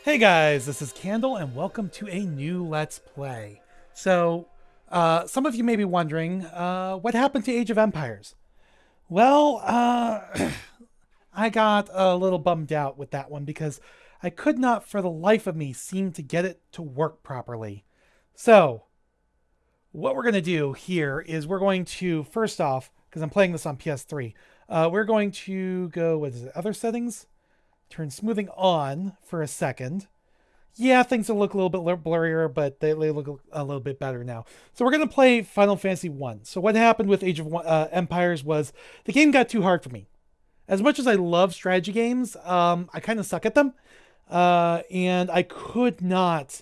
Hey guys, this is Candle and welcome to a new Let's Play. So, some of you may be wondering, what happened to Age of Empires? Well, I got a little bummed out with that one because I could not for the life of me seem to get it to work properly. So, what we're going to do here is we're going to, first off, because I'm playing this on PS3, we're going to go, what is it, other settings? Turn smoothing on for a second. Yeah, things will look a little bit blurrier, but they look a little bit better now. So we're going to play Final Fantasy 1. So what happened with Age of Empires was the game got too hard for me. As much as I love strategy games, I kind of suck at them. And I could not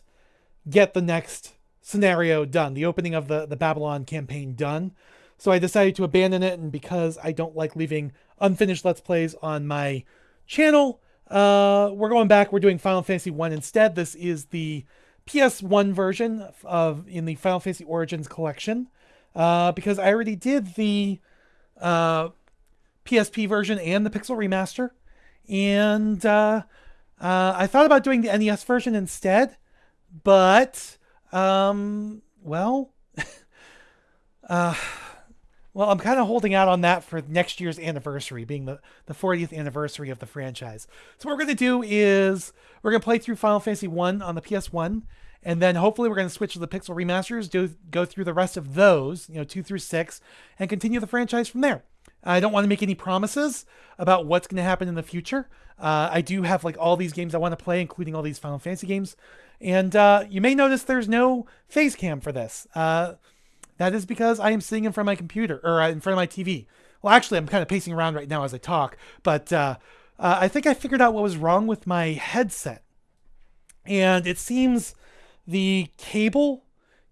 get the next scenario done, the opening of the Babylon campaign done. So I decided to abandon it, and because I don't like leaving unfinished Let's Plays on my channel, we're going back. We're doing Final Fantasy 1 instead. This is the PS1 version in the Final Fantasy Origins collection, because I already did the PSP version and the Pixel remaster, and I thought about doing the NES version instead, but well, uh, well, I'm kind of holding out on that for next year's anniversary, being the 40th anniversary of the franchise. So what we're going to do is we're going to play through Final Fantasy 1 on the PS1, and then hopefully we're going to switch to the Pixel remasters, go through the rest of those, 2 through 6, and continue the franchise from there. I don't want to make any promises about what's going to happen in the future. I do have like all these games I want to play, including all these Final Fantasy games. And you may notice there's no face cam for this. That is because I am sitting in front of my computer, or in front of my TV. Well, actually, I'm kind of pacing around right now as I talk, but I think I figured out what was wrong with my headset. And it seems the cable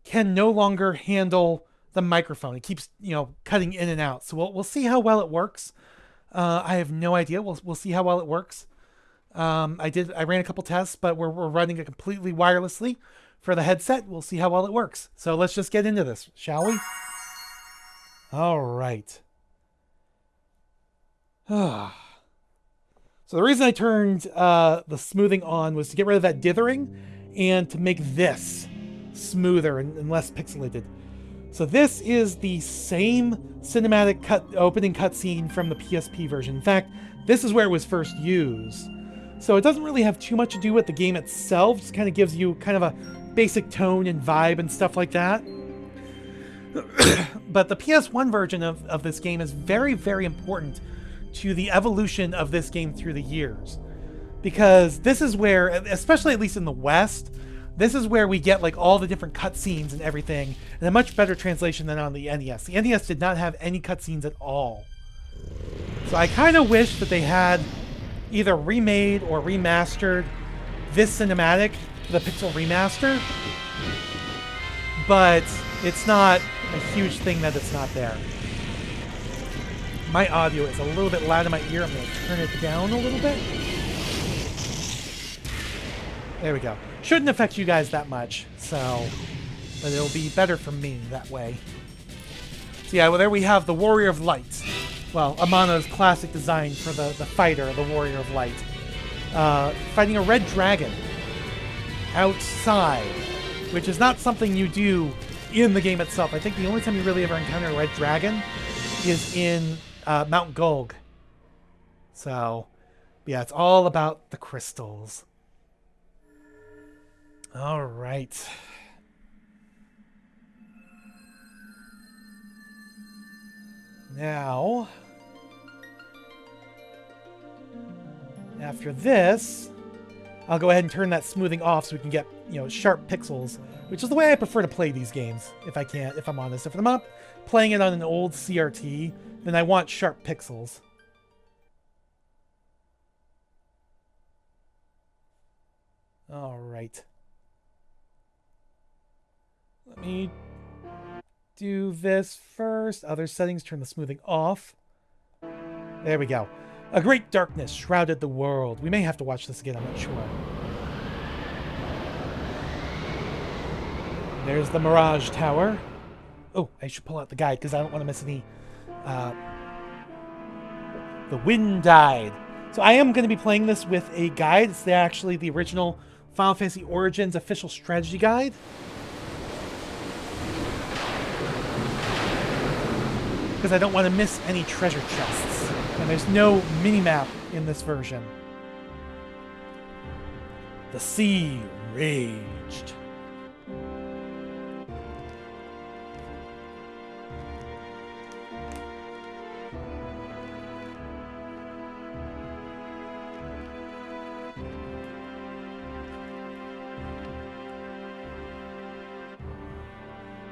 can no longer handle the microphone. It keeps, cutting in and out. So we'll see how well it works. I have no idea. We'll see how well it works. I ran a couple tests, but we're running it completely wirelessly for the headset. We'll see how well it works. So let's just get into this, shall we? All right. So the reason I turned the smoothing on was to get rid of that dithering and to make this smoother and less pixelated. So this is the same cinematic opening cutscene from the PSP version. In fact, this is where it was first used. So it doesn't really have too much to do with the game itself. It just kind of gives you kind of a basic tone and vibe and stuff like that. But the PS1 version of this game is very, very important to the evolution of this game through the years. Because this is where, especially at least in the West, this is where we get like all the different cutscenes and everything, and a much better translation than on the NES. The NES did not have any cutscenes at all. So I kind of wish that they had either remade or remastered this cinematic for the Pixel remaster, but it's not a huge thing that it's not there. My audio is a little bit loud in my ear. I'm going to turn it down a little bit. There we go. Shouldn't affect you guys that much, but it'll be better for me that way. So yeah, well, there we have the Warrior of Light. Well, Amano's classic design for the fighter, the Warrior of Light. Fighting a red dragon outside, which is not something you do in the game itself. I think the only time you really ever encounter a red dragon is in Mount Gulg. So, yeah, it's all about the crystals. All right. Now, after this, I'll go ahead and turn that smoothing off so we can get, sharp pixels, which is the way I prefer to play these games, if I'm honest. If I'm not playing it on an old CRT, then I want sharp pixels. All right. Let me do this first. Other settings, turn the smoothing off. There we go. A great darkness shrouded the world. We may have to watch this again, I'm not sure. There's the Mirage Tower. Oh, I should pull out the guide because I don't want to miss any. The wind died. So I am going to be playing this with a guide. It's actually the original Final Fantasy Origins official strategy guide. Because I don't want to miss any treasure chests. And there's no mini-map in this version. The sea raged.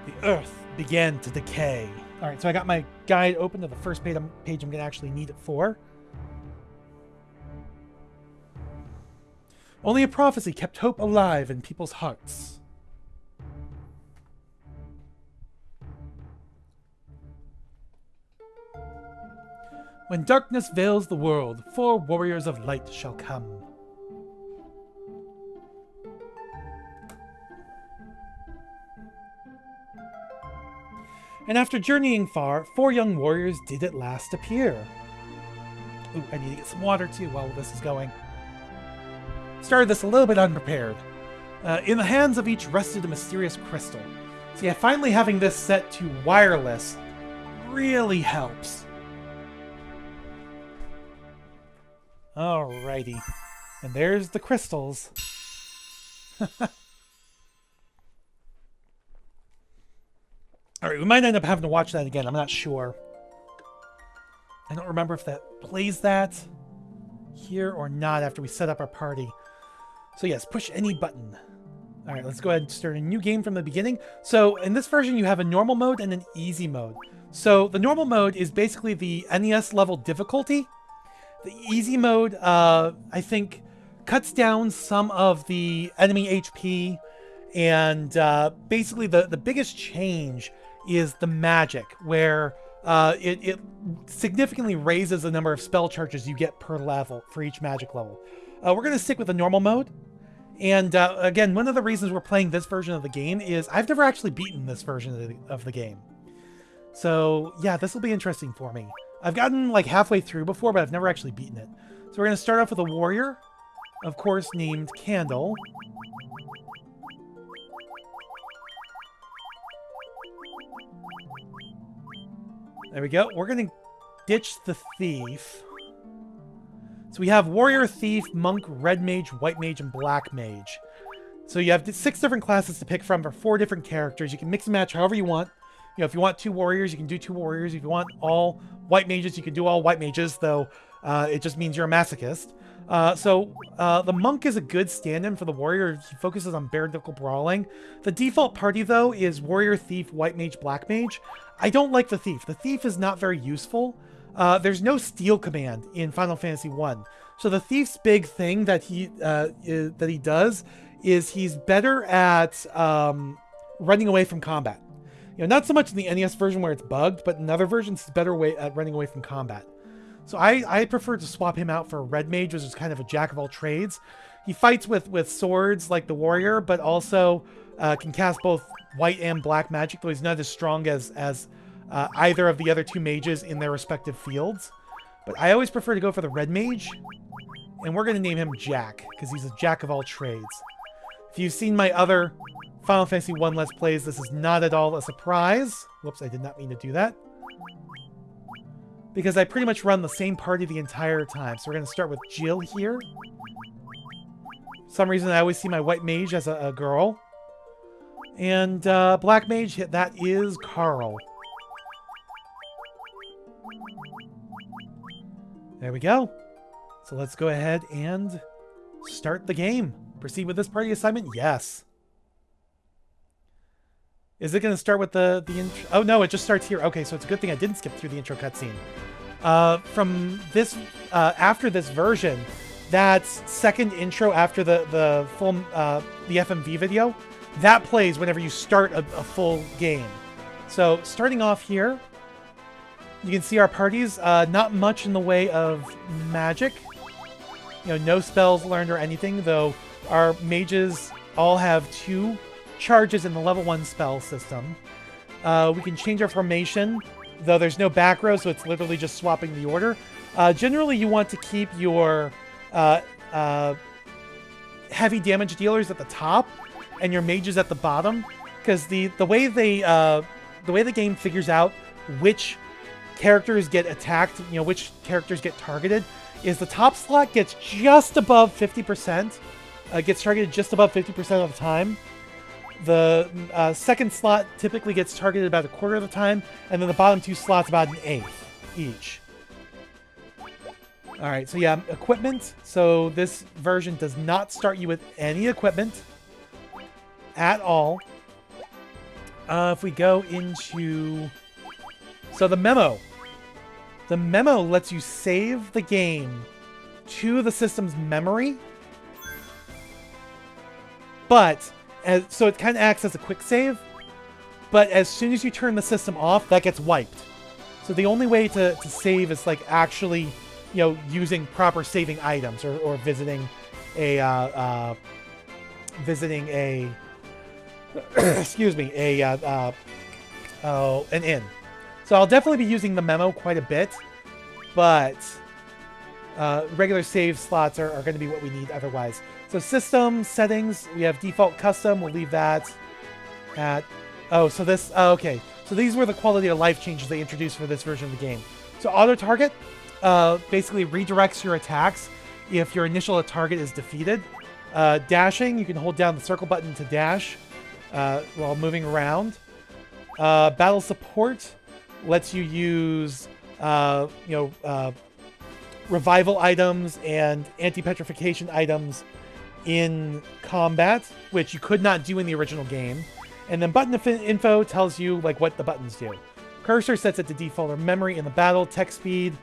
The earth began to decay. All right, so I got my guide open to the first page I'm going to actually need it for. Only a prophecy kept hope alive in people's hearts. When darkness veils the world, 4 warriors of light shall come. And after journeying far, 4 young warriors did at last appear. Ooh, I need to get some water too while this is going. Started this a little bit unprepared. In the hands of each rested a mysterious crystal. So yeah, finally having this set to wireless really helps. Alrighty. And there's the crystals. Alright, we might end up having to watch that again. I'm not sure. I don't remember if that plays that here or not after we set up our party. So yes, push any button. Alright, let's go ahead and start a new game from the beginning. So in this version, you have a normal mode and an easy mode. So the normal mode is basically the NES level difficulty. The easy mode, I think, cuts down some of the enemy HP. And basically the biggest change is the magic, where it significantly raises the number of spell charges you get per level for each magic level. We're going to stick with the normal mode. And again, one of the reasons we're playing this version of the game is I've never actually beaten this version of the game. So yeah, this will be interesting for me. I've gotten like halfway through before, but I've never actually beaten it. So we're going to start off with a warrior, of course, named Candle. There we go. We're going to ditch the thief. So we have warrior, thief, monk, red mage, white mage, and black mage. So you have 6 different classes to pick from for 4 different characters. You can mix and match however you want. You know, if you want 2 warriors, you can do 2 warriors. If you want all white mages, you can do all white mages, though it just means you're a masochist. The monk is a good stand-in for the warrior. He focuses on bare knuckle brawling. The default party, though, is warrior, thief, white mage, black mage. I don't like the thief. The thief is not very useful. There's no steal command in Final Fantasy 1. So the thief's big thing that he does is he's better at running away from combat. You know, not so much in the NES version where it's bugged, but in other versions he's better at running away from combat. So I prefer to swap him out for a red mage, which is kind of a jack of all trades. He fights with swords like the warrior, but also can cast both white and black magic, though he's not as strong as either of the other 2 mages in their respective fields. But I always prefer to go for the red mage, and we're going to name him Jack, because he's a jack of all trades. If you've seen my other Final Fantasy 1 Let's Plays, this is not at all a surprise. Whoops, I did not mean to do that. Because I pretty much run the same party the entire time. So we're going to start with Jill here. For some reason, I always see my white mage as a girl. And black mage, that is Carl. There we go. So let's go ahead and start the game. Proceed with this party assignment? Yes. Is it going to start with the intro? Oh, no, it just starts here. Okay, so it's a good thing I didn't skip through the intro cutscene. From this, after this version, that second intro after the full, the FMV video, that plays whenever you start a full game. So starting off here, you can see our parties, not much in the way of magic. You know, no spells learned or anything, though our mages all have 2 charges in the level 1 spell system. We can change our formation, though there's no back row, so it's literally just swapping the order. Generally, you want to keep your heavy damage dealers at the top and your mages at the bottom, because the way the game figures out which characters get attacked, which characters get targeted, is the top slot gets just above 50%, gets targeted just above 50% of the time. The second slot typically gets targeted about a quarter of the time, and then the bottom two slots about an eighth each. All right, so yeah, equipment. So this version does not start you with any equipment at all. If we go into... So the memo. The memo lets you save the game to the system's memory. But, so it kind of acts as a quick save. But as soon as you turn the system off, that gets wiped. So the only way to save is like actually, using proper saving items or visiting a, excuse me, an inn. So I'll definitely be using the memo quite a bit, but regular save slots are going to be what we need otherwise. So system settings, we have default custom. We'll leave that at... okay. So these were the quality of life changes they introduced for this version of the game. So auto target basically redirects your attacks if your initial target is defeated. Dashing, you can hold down the circle button to dash while moving around. Battle support lets you use, revival items and anti-petrification items in combat, which you could not do in the original game. And then button info tells you like what the buttons do. Cursor sets it to default or memory in the battle. Text speed,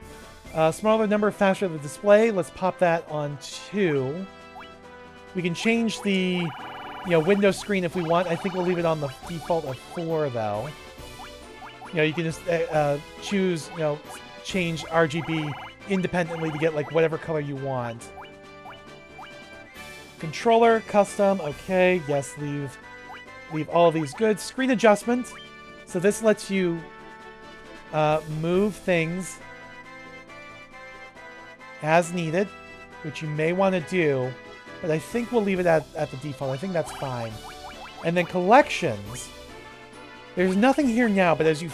smaller number, faster the display. Let's pop that on 2. We can change the window screen if we want. I think we'll leave it on the default of 4 though. You can just choose, change RGB independently to get like whatever color you want. Controller, custom, okay, yes, leave all of these good. Screen adjustment. So this lets you move things as needed, which you may want to do, but I think we'll leave it at the default. I think that's fine. And then collections. There's nothing here now, but as you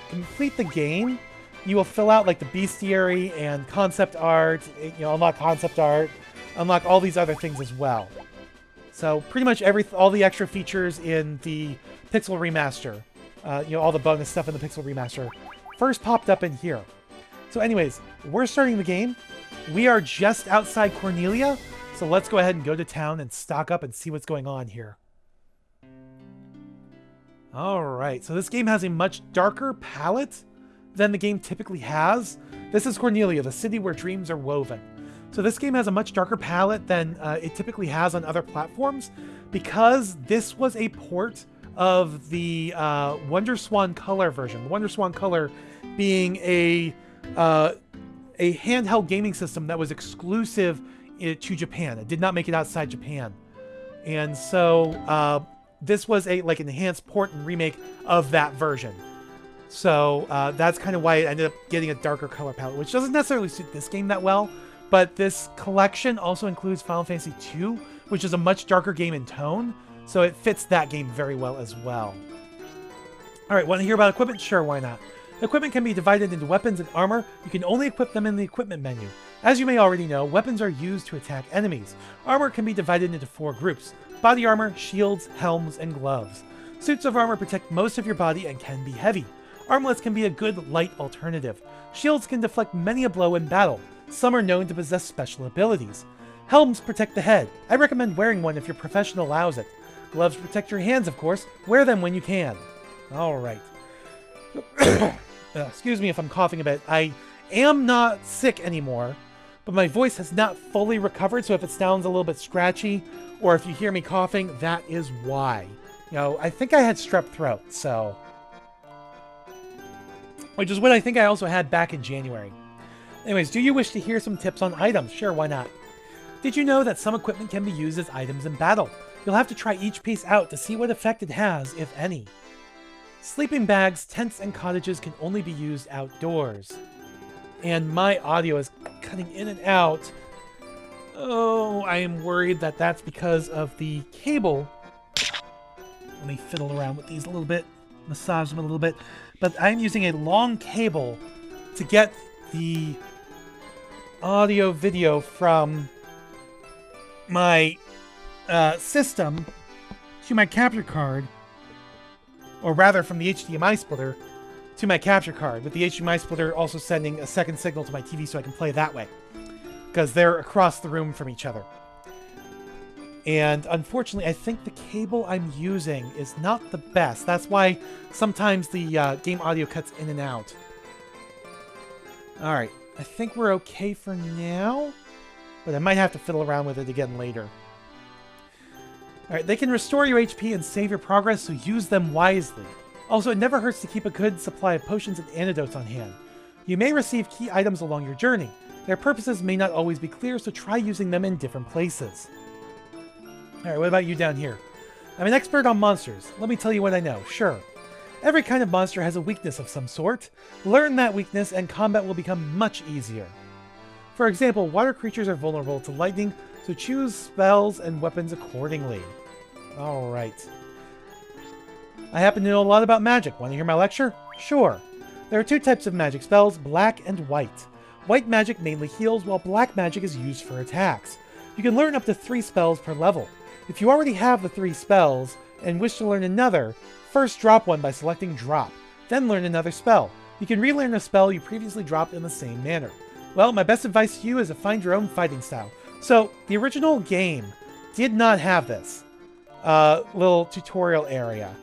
complete the game, you will fill out like the bestiary and concept art, unlock concept art, unlock all these other things as well. So pretty much all the extra features in the Pixel Remaster, all the bonus stuff in the Pixel Remaster, first popped up in here. So anyways, we're starting the game. We are just outside Cornelia, so let's go ahead and go to town and stock up and see what's going on here. Alright, so this game has a much darker palette than the game typically has. This is Cornelia, the city where dreams are woven. So this game has a much darker palette than it typically has on other platforms, because this was a port of the Wonder Swan Color version. The Wonder Swan Color being a handheld gaming system that was exclusive to Japan. It did not make it outside Japan. And so this was an enhanced port and remake of that version. So that's kind of why it ended up getting a darker color palette, which doesn't necessarily suit this game that well. But this collection also includes Final Fantasy II, which is a much darker game in tone, so it fits that game very well as well. Alright, want to hear about equipment? Sure, why not? Equipment can be divided into weapons and armor. You can only equip them in the equipment menu. As you may already know, weapons are used to attack enemies. Armor can be divided into 4 groups: body armor, shields, helms, and gloves. Suits of armor protect most of your body and can be heavy. Armlets can be a good light alternative. Shields can deflect many a blow in battle. Some are known to possess special abilities. Helms protect the head. I recommend wearing one if your profession allows it. Gloves protect your hands, of course. Wear them when you can. Alright. Excuse me if I'm coughing a bit. I am not sick anymore, but my voice has not fully recovered, so if it sounds a little bit scratchy, or if you hear me coughing, that is why. I think I had strep throat, so... which is what I think I also had back in January. Anyways, do you wish to hear some tips on items? Sure, why not? Did you know that some equipment can be used as items in battle? You'll have to try each piece out to see what effect it has, if any. Sleeping bags, tents, and cottages can only be used outdoors. And my audio is cutting in and out. Oh, I am worried that that's because of the cable. Let me fiddle around with these a little bit, massage them a little bit. But I'm using a long cable to get the audio video from my system to my capture card, or rather from the HDMI splitter to my capture card, with the HDMI splitter also sending a second signal to my TV so I can play that way, because they're across the room from each other. And unfortunately, I think the cable I'm using is not the best. That's why sometimes the game audio cuts in and out. Alright, I think we're okay for now, but I might have to fiddle around with it again later. Alright, they can restore your HP and save your progress, so use them wisely. Also, it never hurts to keep a good supply of potions and antidotes on hand. You may receive key items along your journey. Their purposes may not always be clear, so try using them in different places. Alright, what about you down here? I'm an expert on monsters. Let me tell you what I know. Sure. Every kind of monster has a weakness of some sort. Learn that weakness and combat will become much easier. For example, water creatures are vulnerable to lightning, so choose spells and weapons accordingly. Alright. I happen to know a lot about magic. Want to hear my lecture? Sure. There are two types of magic spells, black and white. White magic mainly heals, while black magic is used for attacks. You can learn up to 3 spells per level. If you already have the 3 spells and wish to learn another, first drop one by selecting Drop, then learn another spell. You can relearn a spell you previously dropped in the same manner. Well, my best advice to you is to find your own fighting style. So, the original game did not have this little tutorial area.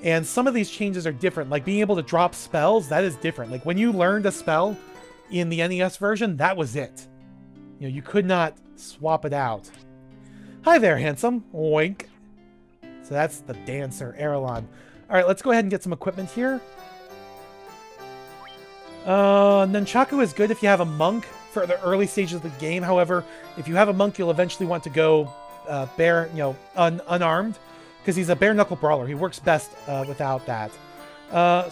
And some of these changes are different. Like being able to drop spells, that is different. Like when you learned a spell in the NES version, that was it. You know, you could not swap it out. Hi there, handsome. Oink. So that's the dancer, Erelon. Alright, let's go ahead and get some equipment here. Nunchaku is good if you have a monk for the early stages of the game. However, if you have a monk, you'll eventually want to go unarmed, because he's a bare-knuckle brawler. He works best without that.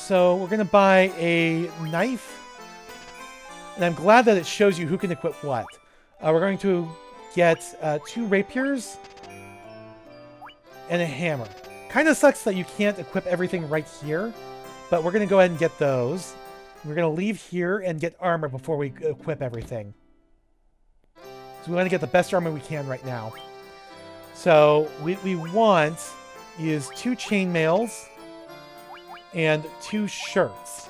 So we're going to buy a knife. And I'm glad that it shows you who can equip what. We're going to get 2 rapiers and a hammer. Kind of sucks that you can't equip everything right here, but we're going to go ahead and get those. We're going to leave here and get armor before we equip everything. So we want to get the best armor we can right now. So we want is 2 chainmails and 2 shirts.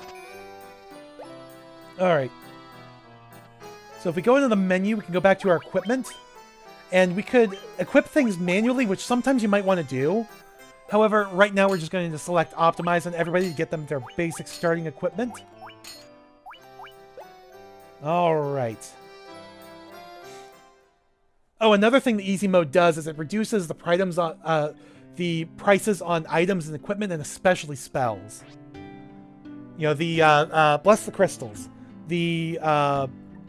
Alright. So if we go into the menu, we can go back to our equipment. And we could equip things manually, which sometimes you might want to do. However, right now we're just going to select Optimize on everybody to get them their basic starting equipment. Alright. Oh, another thing the easy mode does is it reduces the prices on items and equipment, and especially spells. You know, the Bless the Crystals. The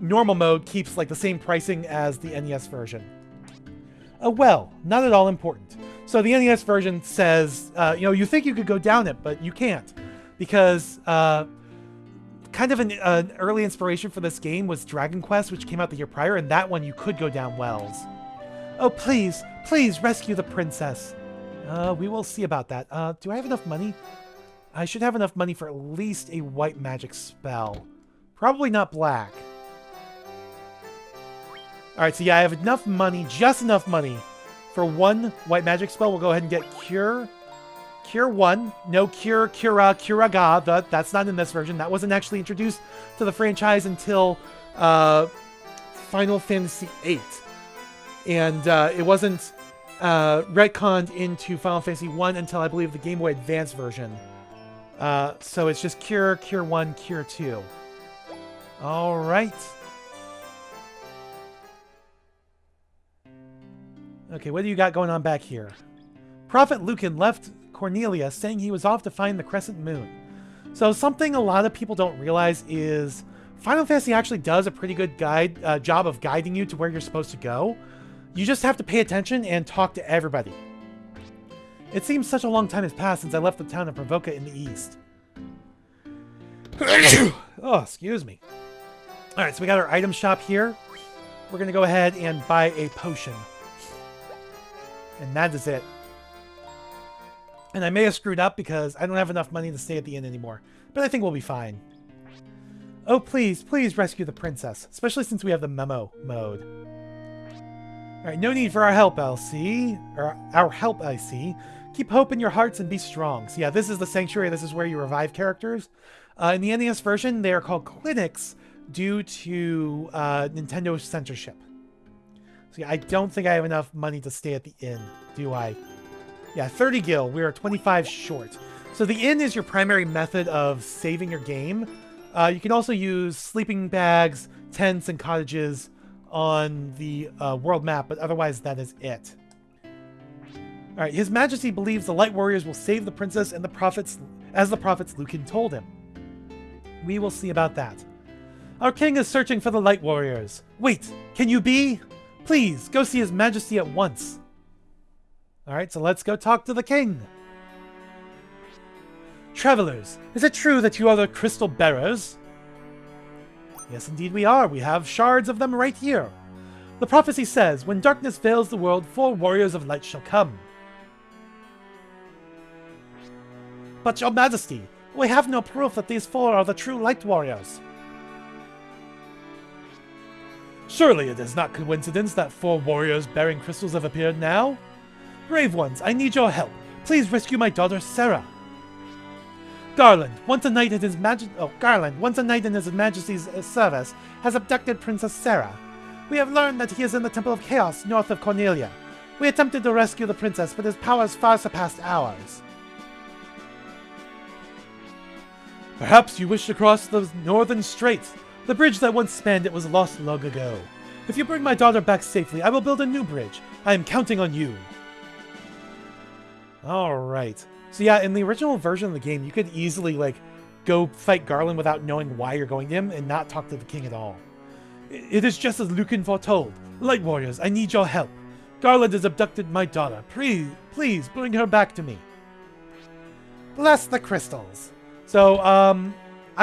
normal mode keeps like the same pricing as the NES version. Well, not at all important. So the NES version says, you think you could go down it, but you can't. Because kind of an early inspiration for this game was Dragon Quest, which came out the year prior, and that one you could go down wells. Oh, please, please rescue the princess. We will see about that. Do I have enough money? I should have enough money for at least a white magic spell. Probably not black. Alright, so yeah, I have enough money, just enough money, for 1 white magic spell. We'll go ahead and get Cure. Cure 1. No Cure, Curaga. That's not in this version. That wasn't actually introduced to the franchise until Final Fantasy VIII. And it wasn't retconned into Final Fantasy 1 until, I believe, the Game Boy Advance version. So it's just Cure, Cure 1, Cure 2. Alright. Okay, what do you got going on back here? Prophet Lucan left Cornelia saying he was off to find the Crescent Moon. So something a lot of people don't realize is Final Fantasy actually does a pretty good job of guiding you to where you're supposed to go. You just have to pay attention and talk to everybody. It seems such a long time has passed since I left the town of Pravoka in the east. Oh, excuse me. Alright, so we got our item shop here. we're going to go ahead and buy a potion. And that is it. And I may have screwed up because I don't have enough money to stay at the inn anymore. But I think we'll be fine. Oh, please, please rescue the princess. Especially since we have the memo mode. Alright, no need for our help, LC. Or our help, I see. Keep hope in your hearts and be strong. So yeah, this is the sanctuary. This is where you revive characters. In the NES version, they are called clinics due to Nintendo censorship. So yeah, I don't think I have enough money to stay at the inn, do I? Yeah, 30 gil. We are 25 short. So the inn is your primary method of saving your game. You can also use sleeping bags, tents, and cottages on the world map, but otherwise that is it. Alright, His Majesty believes the Light Warriors will save the princess and the prophets, as the prophets Lucan told him. We will see about that. Our king is searching for the Light Warriors. Wait, can you be? Please, go see His Majesty at once. Alright, so let's go talk to the king. Travelers, is it true that you are the crystal bearers? Yes, indeed we are. We have shards of them right here. The prophecy says, when darkness veils the world, 4 warriors of light shall come. But your majesty, we have no proof that these 4 are the true light warriors. Surely it is not coincidence that 4 warriors bearing crystals have appeared now. Brave ones, I need your help. Please rescue my daughter Sarah. Garland, once a knight in His Majesty's service, has abducted Princess Sarah. We have learned that he is in the Temple of Chaos north of Cornelia. We attempted to rescue the princess, but his powers far surpassed ours. Perhaps you wish to cross the Northern Straits. The bridge that once spanned it was lost long ago. If you bring my daughter back safely, I will build a new bridge. I am counting on you. Alright. So yeah, in the original version of the game, you could easily, go fight Garland without knowing why you're going to him and not talk to the king at all. It is just as Lucan foretold. Light Warriors, I need your help. Garland has abducted my daughter. Please bring her back to me. Bless the crystals. So, I'm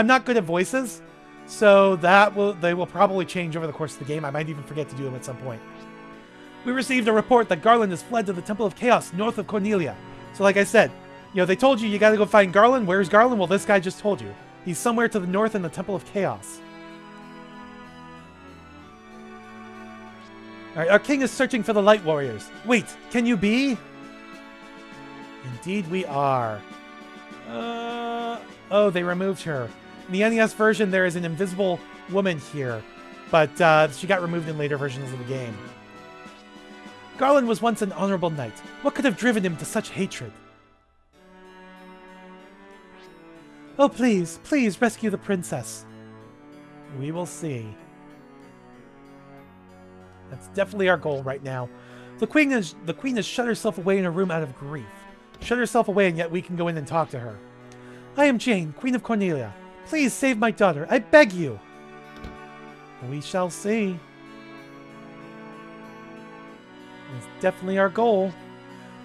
not good at voices, so they will probably change over the course of the game. I might even forget to do them at some point. We received a report that Garland has fled to the Temple of Chaos north of Cornelia. So like I said, they told you gotta go find Garland. Where's Garland? Well, this guy just told you. He's somewhere to the north in the Temple of Chaos. Alright, our king is searching for the Light Warriors. Wait, can you be? Indeed we are. Oh, they removed her. In the NES version, there is an invisible woman here, but she got removed in later versions of the game. Garland was once an honorable knight. What could have driven him to such hatred? Oh, please rescue the princess. We will see. That's definitely our goal right now. The queen has shut herself away in her room out of grief. Shut herself away, and yet we can go in and talk to her. I am Jane, Queen of Cornelia. Please save my daughter. I beg you. We shall see. It's definitely our goal.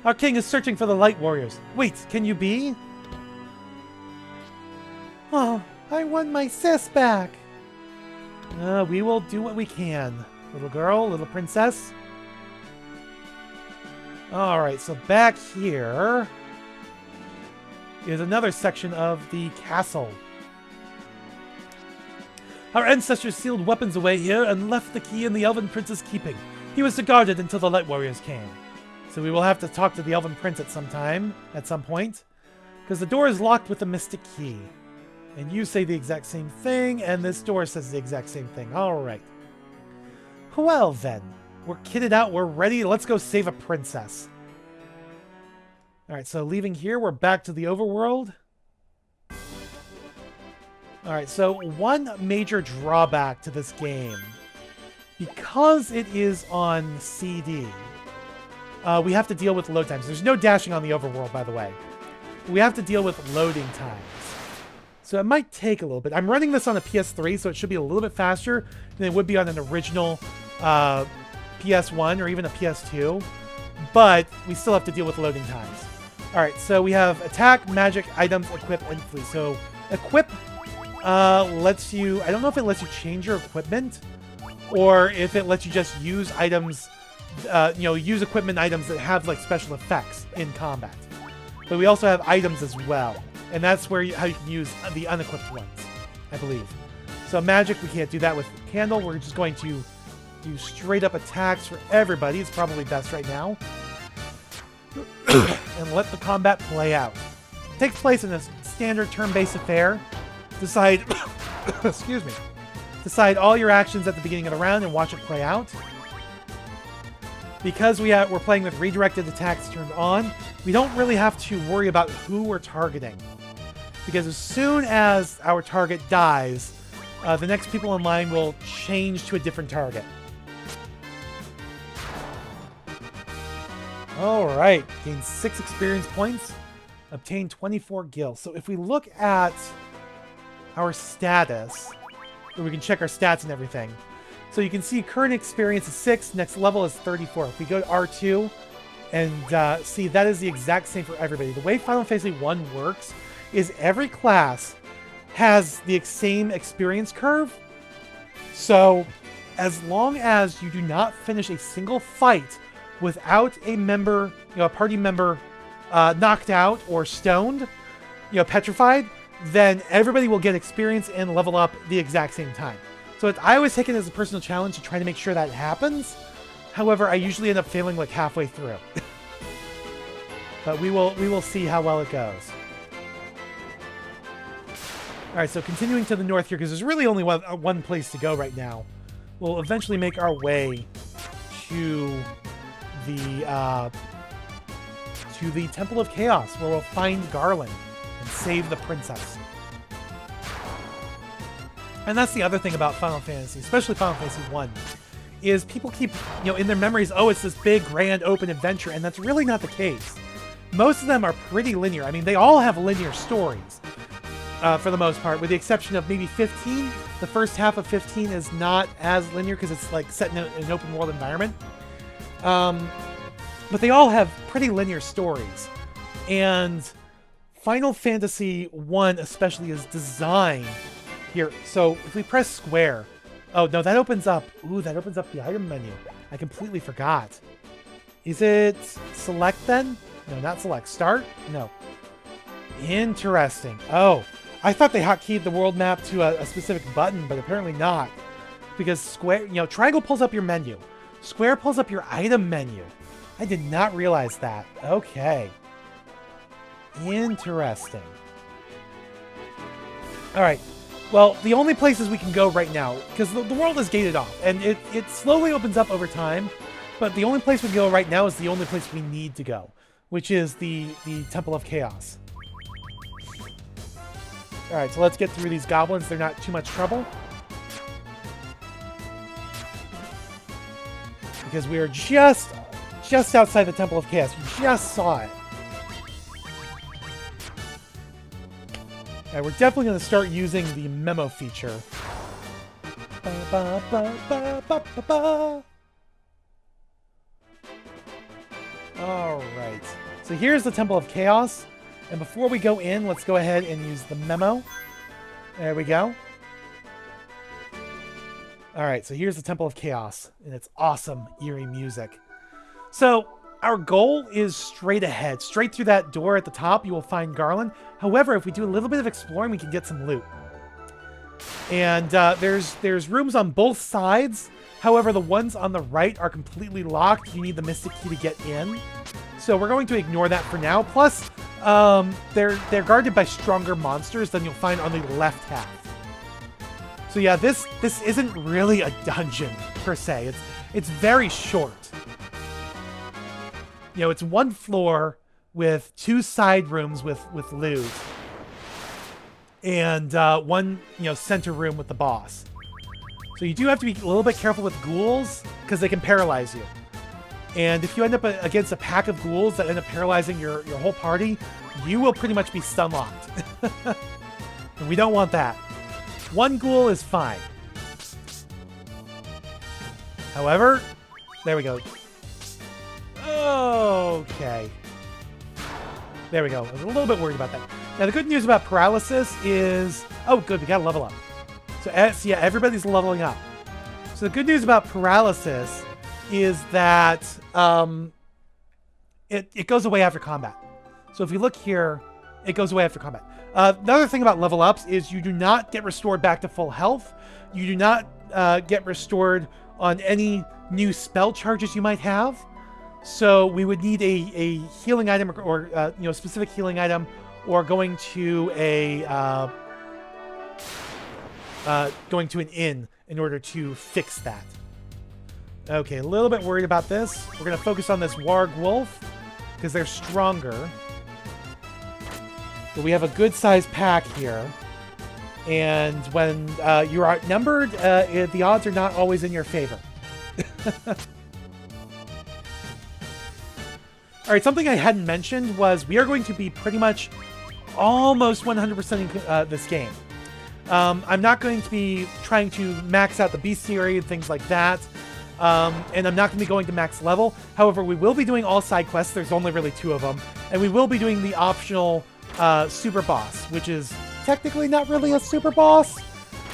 Our king is searching for the Light Warriors. Wait, can you be? Oh, I won my sis back. We will do what we can. Little girl, little princess. Alright, so back here is another section of the castle. Our ancestors sealed weapons away here and left the key in the Elven Prince's keeping. He was to guard it until the Light Warriors came. So we will have to talk to the Elven Prince at some point. Because the door is locked with a mystic key. And you say the exact same thing, and this door says the exact same thing. Alright. Well then. We're kitted out, we're ready, let's go save a princess. Alright, so leaving here, we're back to the overworld. Alright, so one major drawback to this game. Because it is on CD, we have to deal with load times. There's no dashing on the overworld, by the way. We have to deal with loading times. So it might take a little bit. I'm running this on a PS3, so it should be a little bit faster than it would be on an original PS1 or even a PS2. But we still have to deal with loading times. Alright, so we have attack, magic, items, equip, and flee. So equip lets you... I don't know if it lets you change your equipment or if it lets you just use items, use equipment items that have like special effects in combat. But we also have items as well, and that's where how you can use the unequipped ones, I believe. So magic, we can't do that with Candle. We're just going to do straight up attacks for everybody. It's probably best right now. And let the combat play out. It takes place in a standard turn-based affair. Decide, excuse me. Decide all your actions at the beginning of the round and watch it play out. Because we're playing with redirected attacks turned on, we don't really have to worry about who we're targeting. Because as soon as our target dies, the next people in line will change to a different target. Alright, gain 6 experience points, obtain 24 gil. So if we look at our status, we can check our stats and everything. So you can see current experience is 6, next level is 34. If we go to R2 and see, that is the exact same for everybody. The way Final Fantasy 1 works is every class has the same experience curve. So as long as you do not finish a single fight without a member, a party member knocked out or stoned, petrified, then everybody will get experience and level up the exact same time. So I always take it as a personal challenge to try to make sure that happens. However, I usually end up failing like halfway through. But we will see how well it goes. Alright, so continuing to the north here, because there's really only one place to go right now. We'll eventually make our way to the Temple of Chaos, where we'll find Garland and save the princess. And that's the other thing about Final Fantasy, especially Final Fantasy 1, is people keep, in their memories, oh, it's this big, grand, open adventure, and that's really not the case. Most of them are pretty linear. I mean, they all have linear stories, for the most part, with the exception of maybe 15. The first half of 15 is not as linear because it's like set in an open world environment. But they all have pretty linear stories. And Final Fantasy 1 especially is designed here. So if we press square, oh no, that opens up. Ooh, that opens up the item menu. I completely forgot. Is it select then? No, not select. Start? No. Interesting. Oh, I thought they hotkeyed the world map to a specific button, but apparently not. Because square, triangle pulls up your menu. Square pulls up your item menu. I did not realize that. Okay. Interesting. Alright. Well, the only places we can go right now, because the world is gated off, and it slowly opens up over time, but the only place we can go right now is the only place we need to go, which is the Temple of Chaos. Alright, so let's get through these goblins. They're not too much trouble. Because we are just outside the Temple of Chaos. We just saw it. Alright, we're definitely going to start using the memo feature. Alright, so here's the Temple of Chaos. And before we go in, let's go ahead and use the memo. There we go. Alright, so here's the Temple of Chaos, and its awesome, eerie music. So, our goal is straight ahead. Straight through that door at the top, you will find Garland. However, if we do a little bit of exploring, we can get some loot. And there's rooms on both sides. However, the ones on the right are completely locked. You need the Mystic Key to get in. So we're going to ignore that for now. Plus, they're guarded by stronger monsters than you'll find on the left half. So yeah, this isn't really a dungeon per se. It's very short. It's one floor with 2 side rooms with loot, and one center room with the boss. So you do have to be a little bit careful with ghouls because they can paralyze you. And if you end up against a pack of ghouls that end up paralyzing your whole party, you will pretty much be stun locked. And we don't want that. One ghoul is fine. However, there we go. Okay. There we go. I was a little bit worried about that. Now, the good news about paralysis is... Oh, good. We got to level up. So yeah, everybody's leveling up. So the good news about paralysis is that it goes away after combat. So if you look here, it goes away after combat. Another thing about level ups is you do not get restored back to full health. You do not get restored on any new spell charges you might have. So we would need a healing item or specific healing item, or going to an inn in order to fix that. Okay, a little bit worried about this. We're going to focus on this Warg Wolf because they're stronger. But we have a good-sized pack here. And when you're outnumbered, the odds are not always in your favor. All right, something I hadn't mentioned was we are going to be pretty much almost 100%ing this game. I'm not going to be trying to max out the bestiary and things like that. And I'm not going to be going to max level. However, we will be doing all side quests. There's only really 2 of them. And we will be doing the optional super boss, which is technically not really a super boss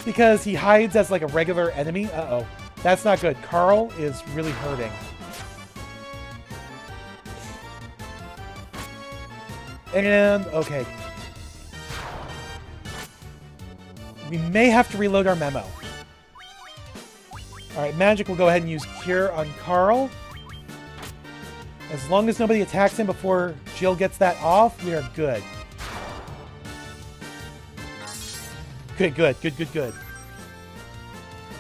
because he hides as like a regular enemy. Uh-oh. That's not good. Carl is really hurting. And, okay. We may have to reload our memo. Alright, Magic will go ahead and use Cure on Carl. As long as nobody attacks him before Jill gets that off, we are good. Good.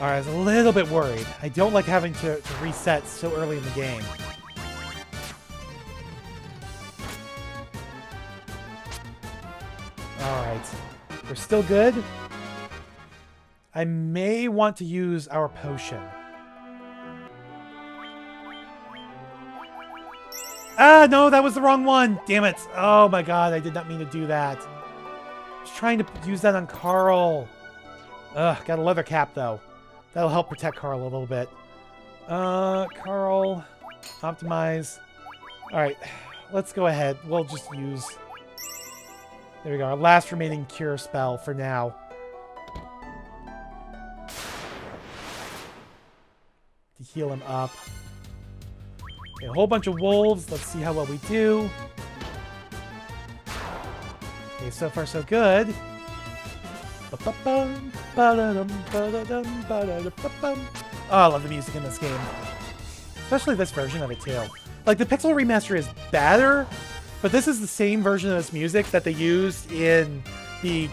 Alright, I was a little bit worried. I don't like having to reset so early in the game. Alright, we're still good. I may want to use our potion. Ah, no, that was the wrong one. Damn it. Oh my god, I did not mean to do that. I was trying to use that on Carl. Ugh, got a leather cap, though. That'll help protect Carl a little bit. Carl, optimize. Alright, let's go ahead. We'll just use... There we go, our last remaining cure spell for now. To heal him up. Okay, a whole bunch of wolves. Let's see how well we do. Okay, so far so good. Oh, I love the music in this game. Especially this version of it, too. Like, the Pixel Remaster is better, but this is the same version of this music that they used in the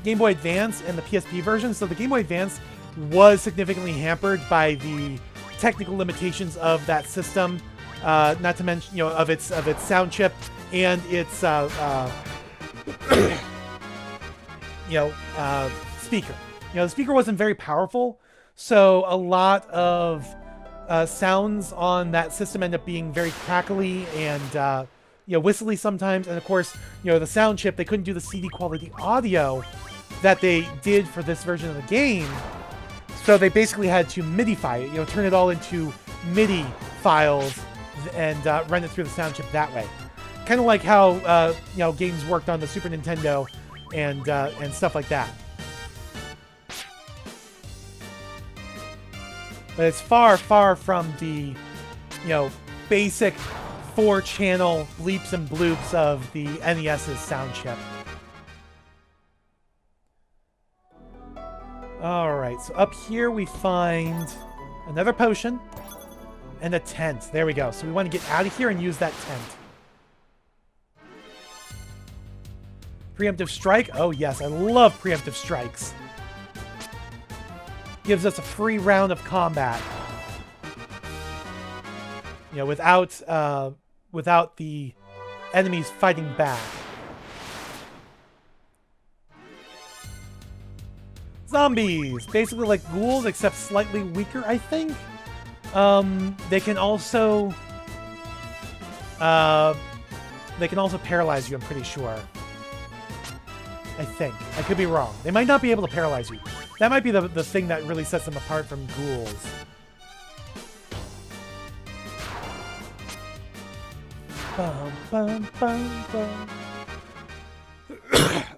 Game Boy Advance and the PSP version. So the Game Boy Advance was significantly hampered by the technical limitations of that system, not to mention, of its sound chip and its speaker. The speaker wasn't very powerful, so a lot of sounds on that system end up being very crackly and whistly sometimes. And of course, the sound chip, they couldn't do the CD quality audio that they did for this version of the game. So they basically had to MIDI-fy it, turn it all into MIDI files and run it through the sound chip that way. Kind of like how games worked on the Super Nintendo and stuff like that. But it's far, far from the basic 4-channel bleeps and bloops of the NES's sound chip. Alright, so up here we find another potion and a tent. There we go. So we want to get out of here and use that tent. Preemptive strike. Oh yes, I love preemptive strikes. Gives us a free round of combat. Without the enemies fighting back. Zombies! Basically like ghouls, except slightly weaker, I think. They can also paralyze you, I'm pretty sure. I think. I could be wrong. They might not be able to paralyze you. That might be the thing that really sets them apart from ghouls. Bum, bum, bum, bum.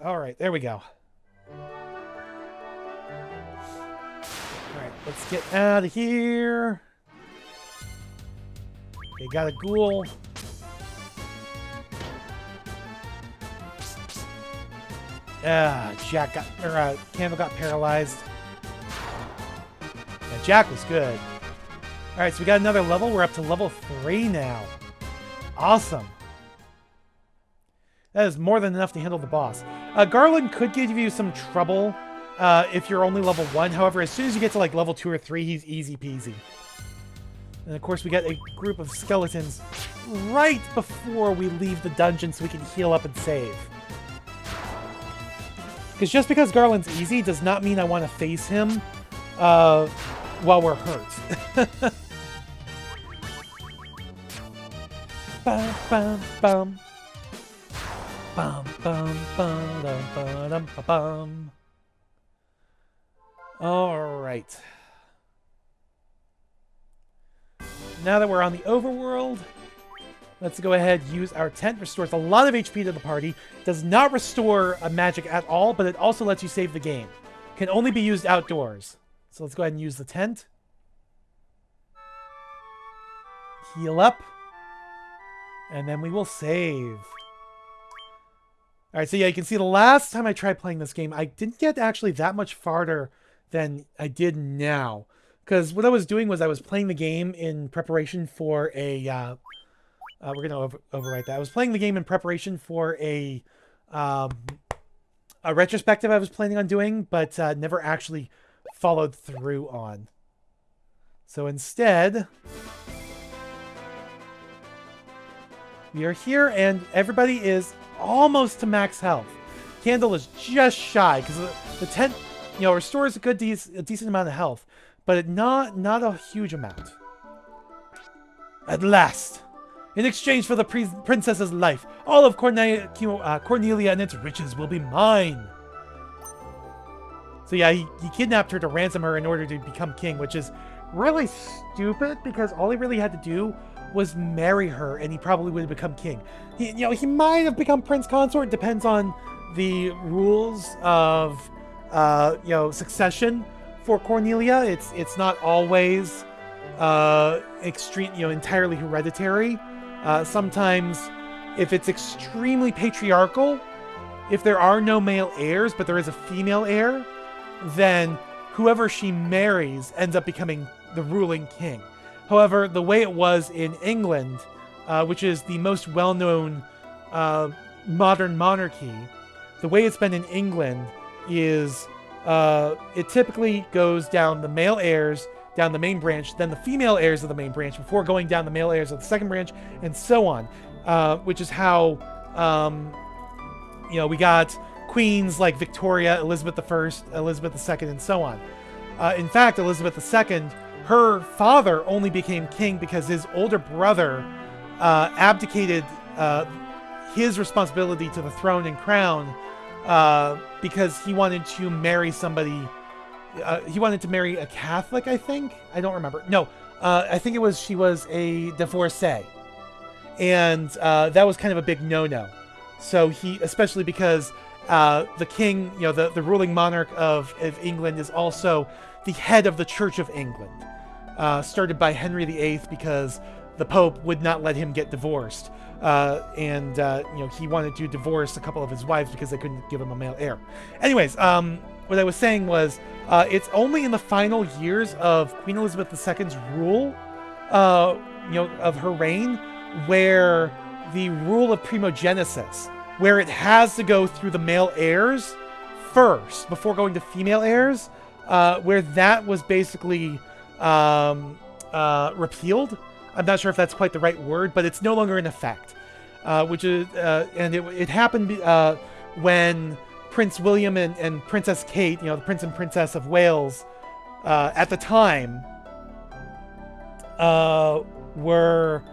Alright, there we go. Alright, Let's get out of here. They got a ghoul. Candle got paralyzed. Yeah, Jack was good. Alright, so we got another level. We're up to level 3 now. Awesome. That is more than enough to handle the boss. Garland could give you some trouble if you're only level 1. However, as soon as you get to like level 2 or 3, he's easy peasy. And of course, we got a group of skeletons right before we leave the dungeon so we can heal up and save. Because just because Garland's easy does not mean I want to face him while we're hurt. Bum, bum, bum. Bum, bum, bum, bum, bum, bum, bum. All right. Now that we're on the overworld, let's go ahead and use our tent. Restores a lot of HP to the party. Does not restore a magic at all, but it also lets you save the game. Can only be used outdoors. So let's go ahead and use the tent. Heal up. And then we will save. Alright, so yeah, you can see the last time I tried playing this game, I didn't get actually that much farther than I did now. Because what I was doing was I was playing the game in preparation for a... we're going to overwrite that. I was playing the game in preparation for a retrospective I was planning on doing, but never actually followed through on. So instead... we are here, and everybody is almost to max health. Candle is just shy, because the tent, restores a decent amount of health, but not a huge amount. At last, in exchange for the princess's life, all of Cornelia and its riches will be mine. So yeah, he kidnapped her to ransom her in order to become king, which is really stupid, because all he really had to do was marry her, and he probably would have become king. He might have become prince consort. Depends on the rules of succession for Cornelia. It's not always extreme, entirely hereditary. Sometimes, if it's extremely patriarchal, if there are no male heirs but there is a female heir, then whoever she marries ends up becoming the ruling king. However, the way it was in England, which is the most well-known modern monarchy, the way it's been in England is it typically goes down the male heirs, down the main branch, then the female heirs of the main branch, before going down the male heirs of the second branch, and so on. Which is how, we got queens like Victoria, Elizabeth I, Elizabeth II, and so on. In fact, Elizabeth II, her father only became king because his older brother abdicated his responsibility to the throne and crown because he wanted to marry somebody. He wanted to marry a Catholic, I think. I don't remember. No, I think she was a divorcee. And that was kind of a big no-no. So especially because the king, the ruling monarch of England is also the head of the Church of England. Started by Henry VIII because the Pope would not let him get divorced. And he wanted to divorce a couple of his wives because they couldn't give him a male heir. Anyways, what I was saying was, it's only in the final years of Queen Elizabeth II's rule, of her reign, where the rule of primogenesis, where it has to go through the male heirs first before going to female heirs, where that was basically repealed. I'm not sure if that's quite the right word, but it's no longer in effect. Which is, and it happened when Prince William and Princess Kate, the Prince and Princess of Wales, at the time, were,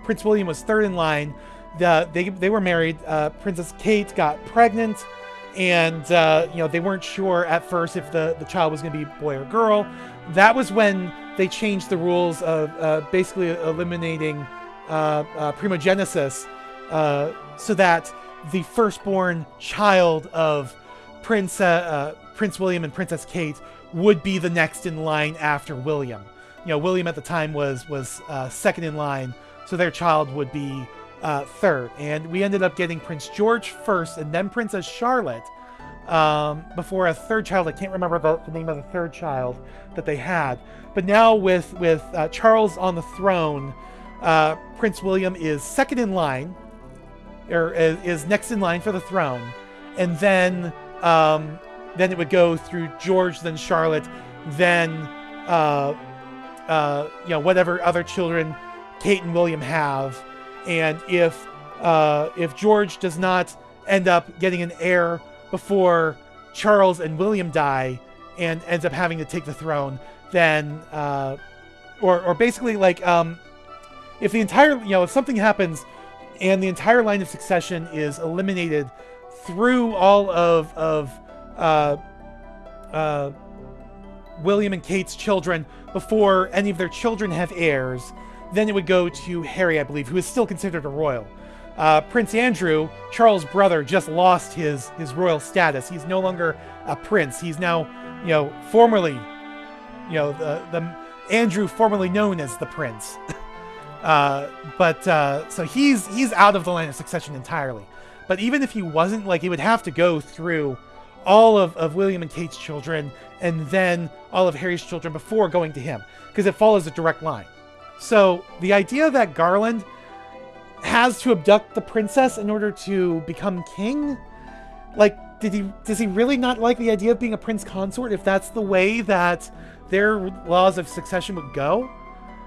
Prince William was third in line. They were married. Princess Kate got pregnant. And, they weren't sure at first if the child was going to be a boy or girl. That was when they changed the rules of basically eliminating primogenesis so that the firstborn child of Prince Prince William and Princess Kate would be the next in line after William. You know, William at the time was second in line, so their child would be third. And we ended up getting Prince George first, and then Princess Charlotte, before a third child. I can't remember the name of the third child that they had. But now with Charles on the throne, Prince William is second in line, or is next in line for the throne, and then it would go through George, then Charlotte, then whatever other children Kate and William have. And if George does not end up getting an heir before Charles and William die and ends up having to take the throne, then or basically, like, if the entire, if something happens and the entire line of succession is eliminated through all of William and Kate's children before any of their children have heirs, then it would go to Harry, I believe, who is still considered a royal. Prince Andrew, Charles' brother, just lost his royal status. He's no longer a prince. He's now, formerly, the Andrew formerly known as the prince. So he's out of the line of succession entirely. But even if he wasn't, like, he would have to go through all of William and Kate's children and then all of Harry's children before going to him, because it follows a direct line. So the idea that Garland has to abduct the princess in order to become king, like, does he really not like the idea of being a prince consort if that's the way that their laws of succession would go?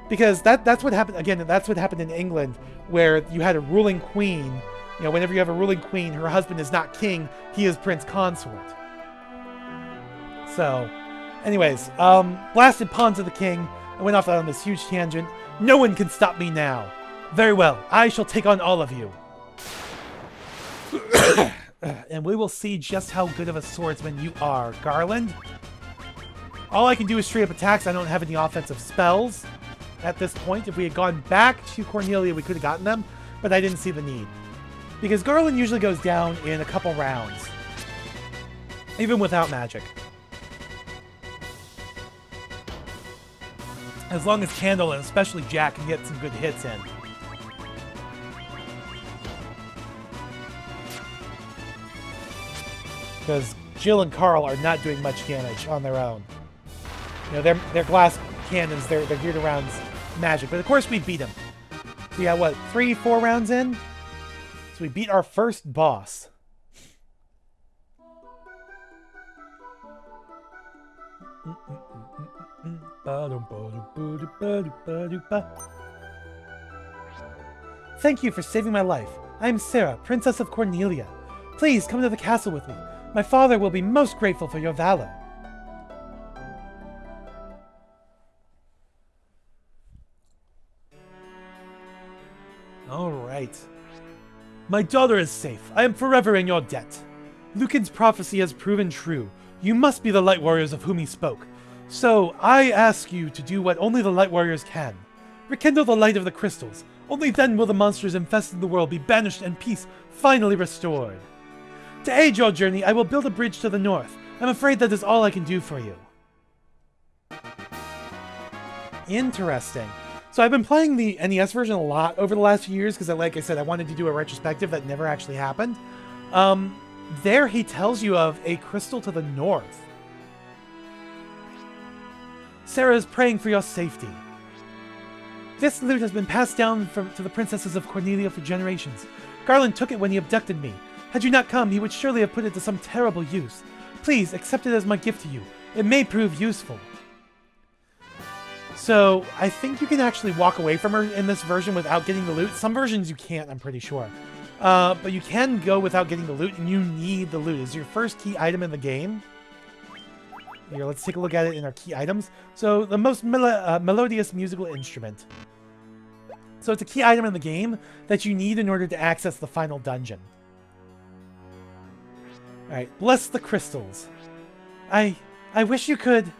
Because that's what happened, again, that's what happened in England, where you had a ruling queen. Whenever you have a ruling queen, her husband is not king, he is prince consort. So, anyways, blasted pawns of the king. I went off on this huge tangent. No one can stop me now. Very well, I shall take on all of you. And we will see just how good of a swordsman you are, Garland. All I can do is straight up attacks. I don't have any offensive spells at this point. If we had gone back to Cornelia, we could have gotten them, but I didn't see the need. Because Garland usually goes down in a couple rounds, even without magic. As long as Candle, and especially Jack, can get some good hits in. Because Jill and Carl are not doing much damage on their own. They're glass cannons, they're geared around magic. But of course we beat him. So yeah, what, 3-4 rounds in? So we beat our first boss. Thank you for saving my life. I am Sarah, Princess of Cornelia. Please come to the castle with me. My father will be most grateful for your valor. All right. My daughter is safe. I am forever in your debt. Lucan's prophecy has proven true. You must be the Light Warriors of whom he spoke. So, I ask you to do what only the Light Warriors can. Rekindle the light of the crystals. Only then will the monsters infesting the world be banished and peace finally restored. To aid your journey, I will build a bridge to the north. I'm afraid that is all I can do for you. Interesting. So I've been playing the NES version a lot over the last few years because, like I said, I wanted to do a retrospective that never actually happened. There he tells you of a crystal to the north. Sarah is praying for your safety. This loot has been passed down to the princesses of Cornelia for generations. Garland took it when he abducted me. Had you not come, he would surely have put it to some terrible use. Please, accept it as my gift to you. It may prove useful. So, I think you can actually walk away from her in this version without getting the loot. Some versions you can't, I'm pretty sure. But you can go without getting the loot, and you need the loot. It's your first key item in the game. Here, let's take a look at it in our key items. So, the most melodious musical instrument. So, it's a key item in the game that you need in order to access the final dungeon. Alright, bless the crystals. I wish you could...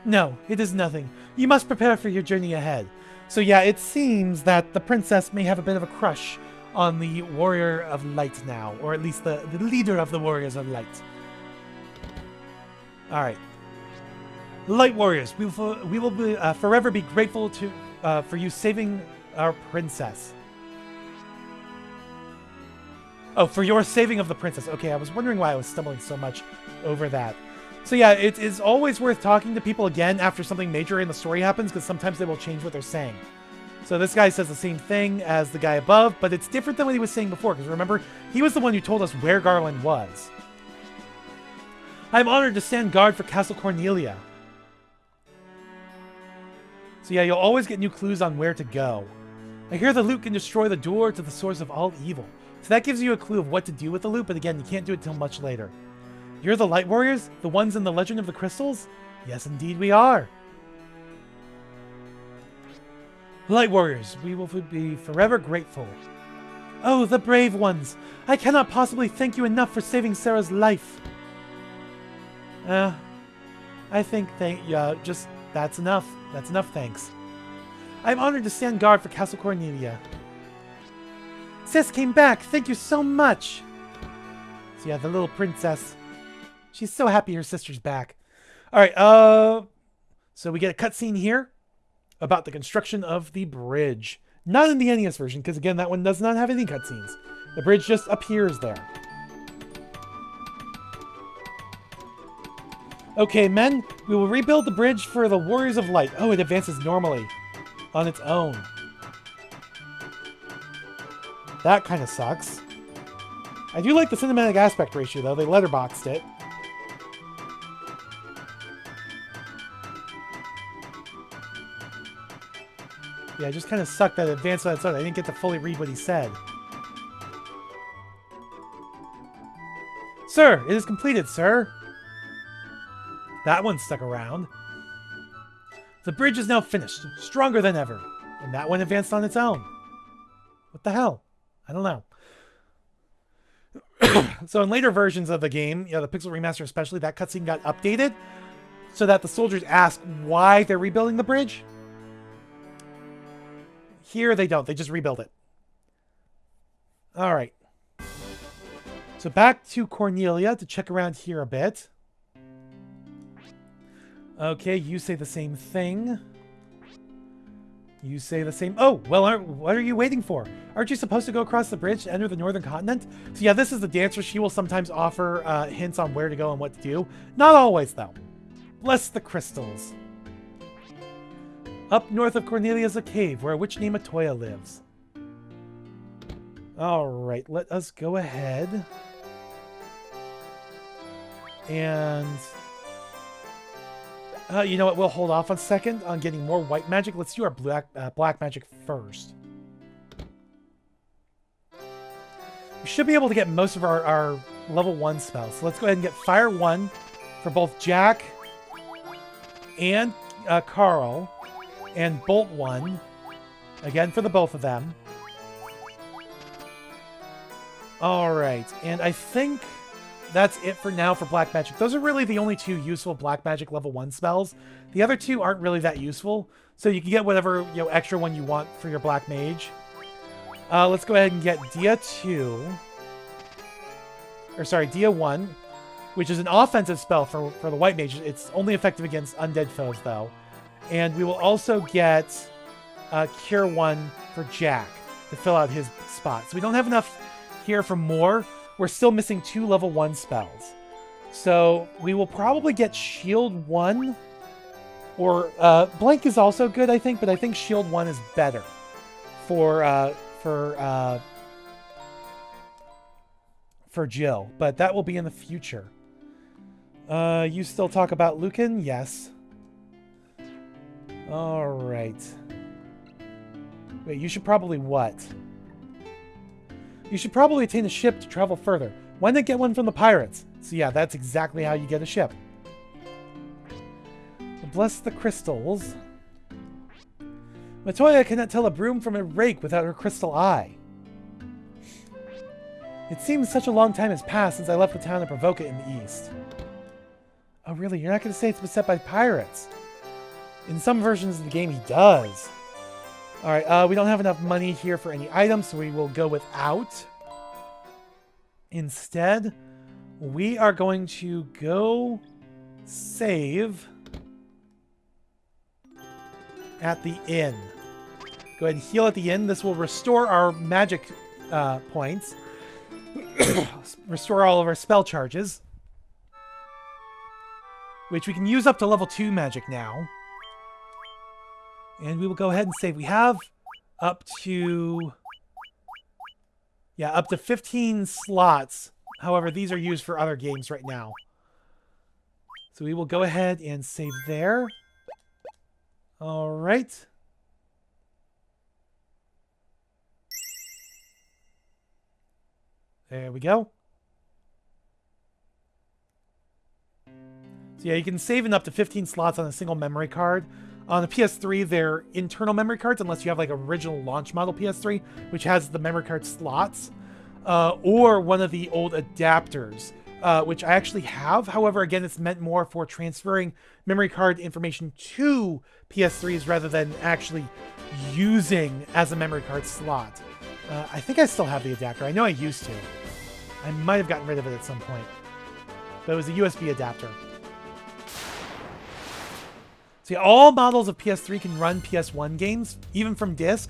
No, it is nothing. You must prepare for your journey ahead. So yeah, it seems that the princess may have a bit of a crush on the Warrior of Light now, or at least the leader of the Warriors of Light. All right. Light Warriors, we will be, forever be grateful to for you saving our princess. Oh, for your saving of the princess. Okay, I was wondering why I was stumbling so much over that. So yeah, it is always worth talking to people again after something major in the story happens, because sometimes they will change what they're saying. So this guy says the same thing as the guy above, but it's different than what he was saying before, because remember, he was the one who told us where Garland was. I'm honored to stand guard for Castle Cornelia. So yeah, you'll always get new clues on where to go. I hear the loot can destroy the door to the source of all evil. So that gives you a clue of what to do with the loot, but again, you can't do it till much later. You're the Light Warriors? The ones in the Legend of the Crystals? Yes, indeed we are. Light Warriors, we will be forever grateful. Oh, the brave ones! I cannot possibly thank you enough for saving Sarah's life. I think just that's enough. That's enough thanks. I'm honored to stand guard for Castle Cornelia. Sis came back! Thank you so much! So yeah, the little princess. She's so happy her sister's back. Alright, so we get a cutscene here about the construction of the bridge. Not in the NES version, because again, that one does not have any cutscenes. The bridge just appears there. Okay, men, we will rebuild the bridge for the Warriors of Light. Oh, it advances normally on its own. That kind of sucks. I do like the cinematic aspect ratio, though. They letterboxed it. Yeah, it just kind of sucked that it advanced on its own. I didn't get to fully read what he said. Sir, it is completed, sir. That one stuck around. The bridge is now finished, stronger than ever. And that one advanced on its own. What the hell? I don't know. So in later versions of the game, the Pixel Remaster especially, that cutscene got updated so that the soldiers ask why they're rebuilding the bridge. Here they don't. They just rebuild it. All right. So back to Cornelia to check around here a bit. Okay, you say the same thing. You say the same... Oh, well, what are you waiting for? Aren't you supposed to go across the bridge to enter the northern continent? So yeah, this is the dancer. She will sometimes offer hints on where to go and what to do. Not always, though. Bless the crystals. Up north of Cornelia is a cave where a witch named Matoya lives. Alright, let us go ahead. And... you know what? We'll hold off a second on getting more white magic. Let's do our black magic first. We should be able to get most of our level 1 spells. So let's go ahead and get Fire 1 for both Jack and Carl. And Bolt 1. Again for the both of them. Alright. And I think... that's it for now for Black Magic. Those are really the only two useful Black Magic level 1 spells. The other two aren't really that useful, so you can get whatever extra one you want for your Black Mage. Let's go ahead and get Dia 2. Or sorry, Dia 1, which is an offensive spell for the White Mage. It's only effective against undead foes, though. And we will also get Cure 1 for Jack to fill out his spot. So we don't have enough here for more. We're still missing 2 level 1 spells. So we will probably get Shield 1. Or Blank is also good, I think, but I think Shield 1 is better for Jill. But that will be in the future. You still talk about Lucan? Yes. Alright. Wait, you should probably what? You should probably attain a ship to travel further. Why not get one from the pirates? So yeah, that's exactly how you get a ship. Bless the crystals. Matoya cannot tell a broom from a rake without her crystal eye. It seems such a long time has passed since I left the town of Pravoka in the east. Oh really? You're not going to say it's beset by pirates? In some versions of the game, he does. Alright, we don't have enough money here for any items, so we will go without. Instead, we are going to go save at the inn. Go ahead and heal at the inn. This will restore our magic points. Restore all of our spell charges. Which we can use up to level 2 magic now. And we will go ahead and save. We have up to... yeah, up to 15 slots. However, these are used for other games right now. So we will go ahead and save there. All right. There we go. So yeah, you can save in up to 15 slots on a single memory card. On the PS3, they're internal memory cards, unless you have like original launch model PS3, which has the memory card slots, or one of the old adapters, which I actually have. However, again, it's meant more for transferring memory card information to PS3s rather than actually using as a memory card slot. I think I still have the adapter. I know I used to. I might have gotten rid of it at some point. But it was a USB adapter. See, all models of PS3 can run PS1 games, even from disc.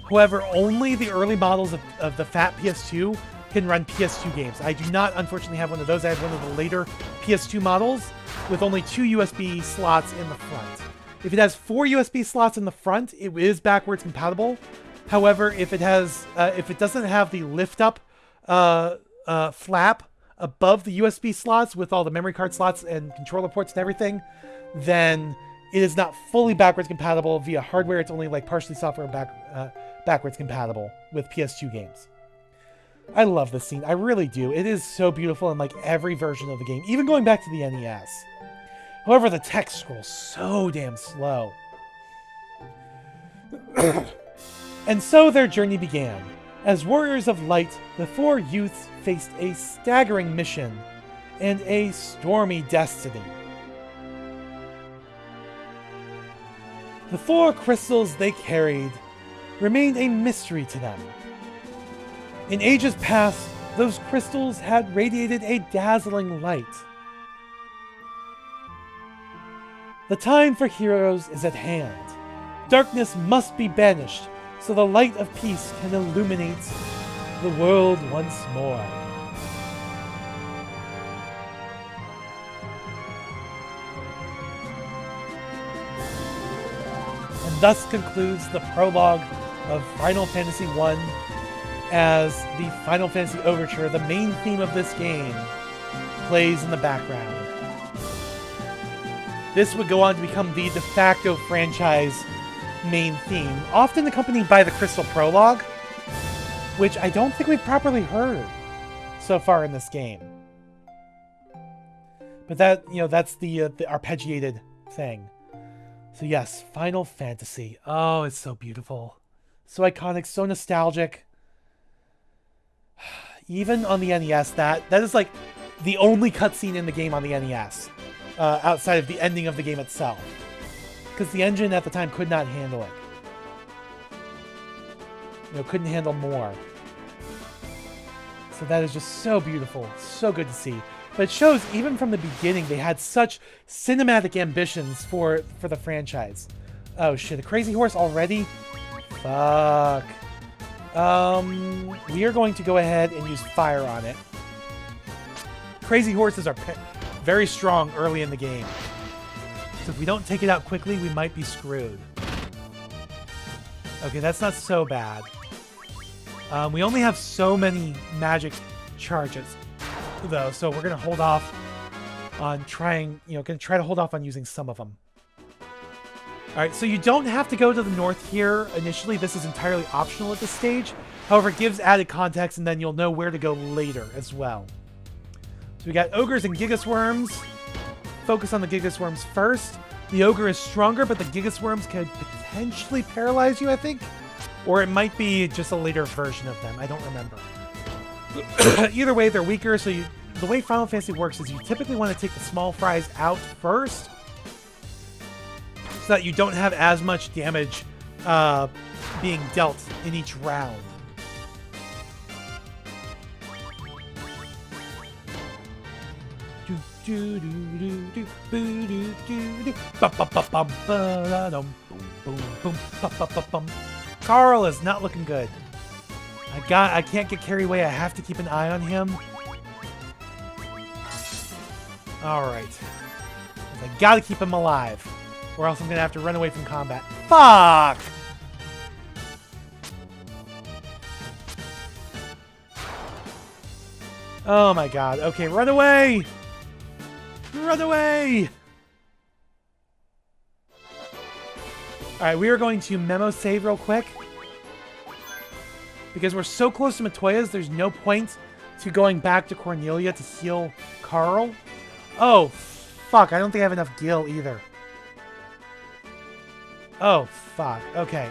However, only the early models of the fat PS2 can run PS2 games. I do not, unfortunately, have one of those. I have one of the later PS2 models with only 2 USB slots in the front. If it has 4 USB slots in the front, it is backwards compatible. However, if it doesn't have the lift-up flap above the USB slots with all the memory card slots and controller ports and everything, then it is not fully backwards compatible via hardware. It's only like partially software backwards compatible with PS2 games. I love this scene. I really do. It is so beautiful in like every version of the game, even going back to the NES. However, the text scrolls so damn slow. And so their journey began. As warriors of light, the 4 youths faced a staggering mission and a stormy destiny. The 4 crystals they carried remained a mystery to them. In ages past, those crystals had radiated a dazzling light. The time for heroes is at hand. Darkness must be banished so the light of peace can illuminate the world once more. And thus concludes the prologue of Final Fantasy I as the Final Fantasy Overture, the main theme of this game, plays in the background. This would go on to become the de facto franchise main theme, often accompanied by the Crystal Prologue, which I don't think we've properly heard so far in this game. But that, that's the arpeggiated thing. So yes, Final Fantasy. Oh, it's so beautiful. So iconic, so nostalgic. Even on the NES, that is like the only cutscene in the game on the NES, outside of the ending of the game itself. Because the engine at the time could not handle it. Couldn't handle more. So that is just so beautiful, so good to see. But it shows, even from the beginning, they had such cinematic ambitions for the franchise. Oh shit, a crazy horse already? Fuck. We are going to go ahead and use fire on it. Crazy horses are very strong early in the game. So if we don't take it out quickly, we might be screwed. Okay, that's not so bad. We only have so many magic charges, though, so we're going to hold off on trying, going to try to hold off on using some of them. Alright, so you don't have to go to the north here initially. This is entirely optional at this stage. However, it gives added context, and then you'll know where to go later as well. So we got ogres and gigas worms. Focus on the gigas worms first. The ogre is stronger, but the gigas worms could potentially paralyze you, I think. Or it might be just a later version of them. I don't remember. Either way, they're weaker, so the way Final Fantasy works is you typically want to take the small fries out first, so that you don't have as much damage being dealt in each round. Do do do do boo do do do ba ba ba bum ba da dum boom boom boom ba ba ba bum. Carl is not looking good. I can't get carried away. I have to keep an eye on him. All right. I gotta keep him alive, or else I'm gonna have to run away from combat. Fuck! Oh my god. Okay, run away! Run away! Alright, we are going to memo save real quick. Because we're so close to Matoya's, there's no point to going back to Cornelia to heal Carl. Oh, fuck. I don't think I have enough gil either. Oh, fuck. Okay.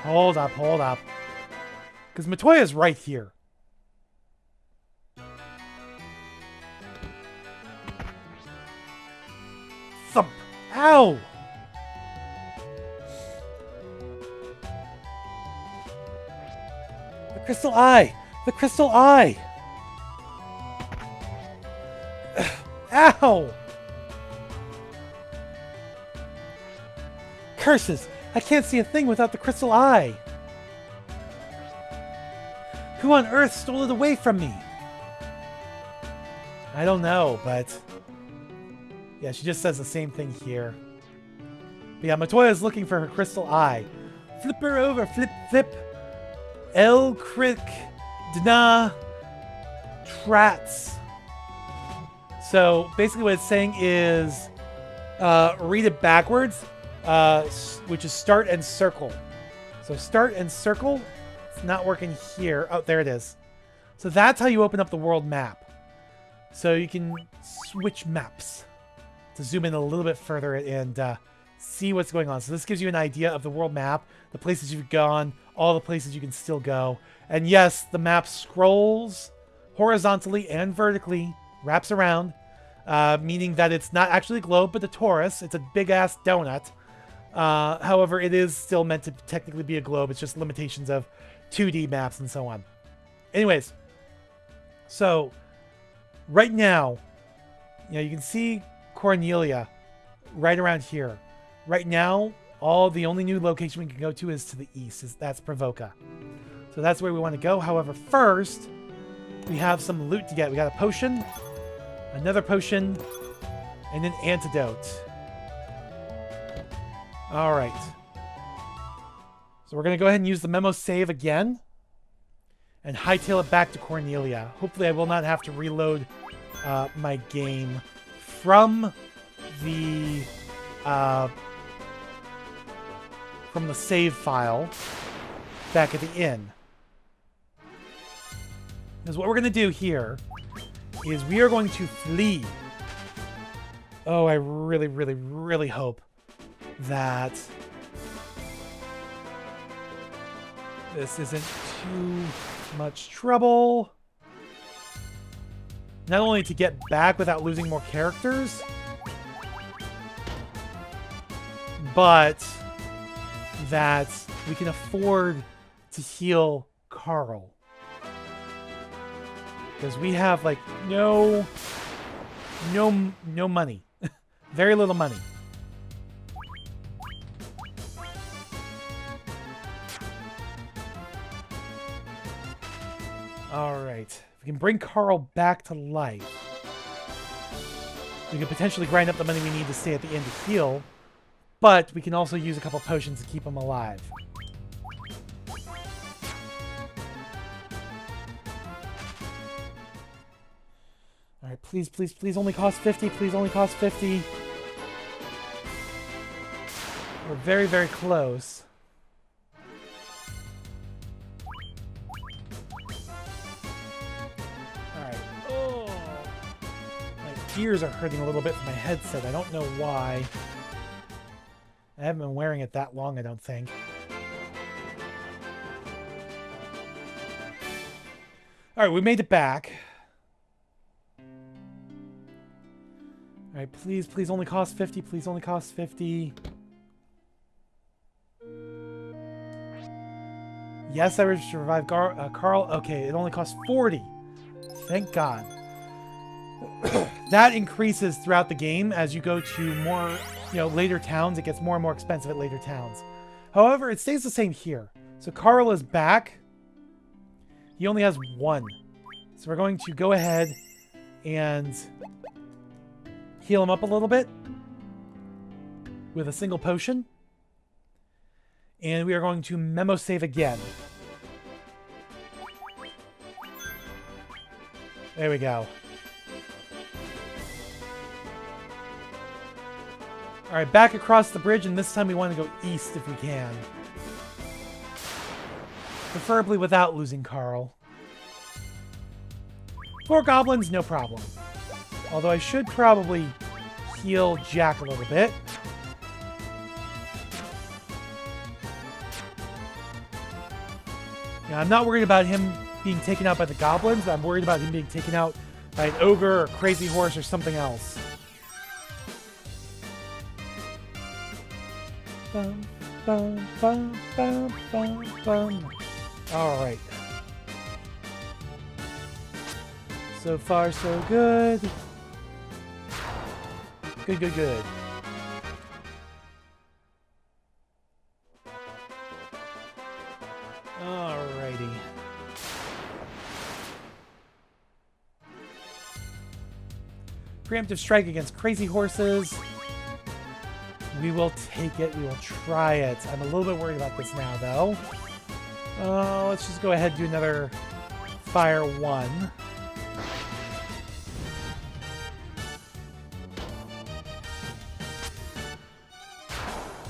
Hold up, hold up. Because Matoya's right here. Thump. Ow! The crystal eye! The crystal eye! Ow! Curses! I can't see a thing without the crystal eye! Who on earth stole it away from me? I don't know, but... yeah, she just says the same thing here. But yeah, Matoya is looking for her crystal eye. Flip her over, flip, flip. El Crick Dna Trats. So basically what it's saying is read it backwards, which is start and circle. So start and circle. It's not working here. Oh, there it is. So that's how you open up the world map. So you can switch maps to zoom in a little bit further and see what's going on. So this gives you an idea of the world map, the places you've gone, all the places you can still go. And yes, the map scrolls horizontally and vertically, wraps around, meaning that it's not actually a globe, but a torus. It's a big-ass donut. However, it is still meant to technically be a globe. It's just limitations of 2D maps and so on. Anyways, so right now, you know, you can see Cornelia right around here. Right now, the only new location we can go to is to the east. That's Pravoka. So that's where we want to go. However, first, we have some loot to get. We got a potion, another potion, and an antidote. All right. So we're going to go ahead and use the memo save again and hightail it back to Cornelia. Hopefully I will not have to reload my game from the save file back at the inn. Because what we're going to do here is we are going to flee. Oh, I really, really, really hope that this isn't too much trouble. Not only to get back without losing more characters, but that we can afford to heal Carl. Because we have, like, no money. Very little money. Alright. If we can bring Carl back to life, we can potentially grind up the money we need to stay at the inn to heal, but we can also use a couple potions to keep him alive. Alright, please, please, please only cost 50. Please only cost 50. We're very, very close. Alright. Oh! My ears are hurting a little bit from my headset. I don't know why. I haven't been wearing it that long, I don't think. Alright, we made it back. Alright, please, please only cost 50. Please only cost 50. Yes, I revive Carl. Okay, it only costs 40. Thank God. that increases throughout the game as you go to more, later towns. It gets more and more expensive at later towns. However, it stays the same here. So Carl is back. He only has 1. So we're going to go ahead and heal him up a little bit with a single potion. And we are going to memo save again. There we go. Alright, back across the bridge, and this time we want to go east if we can. Preferably without losing Carl. 4 goblins, no problem. Although I should probably heal Jack a little bit. Now, I'm not worried about him being taken out by the goblins, but I'm worried about him being taken out by an ogre or crazy horse or something else. Bum, bum, bum, bum, bum, bum. All right. So far, so good. Good, good, good. Alrighty. Preemptive strike against crazy horses. We will take it. We will try it. I'm a little bit worried about this now, though. Let's just go ahead and do another fire 1.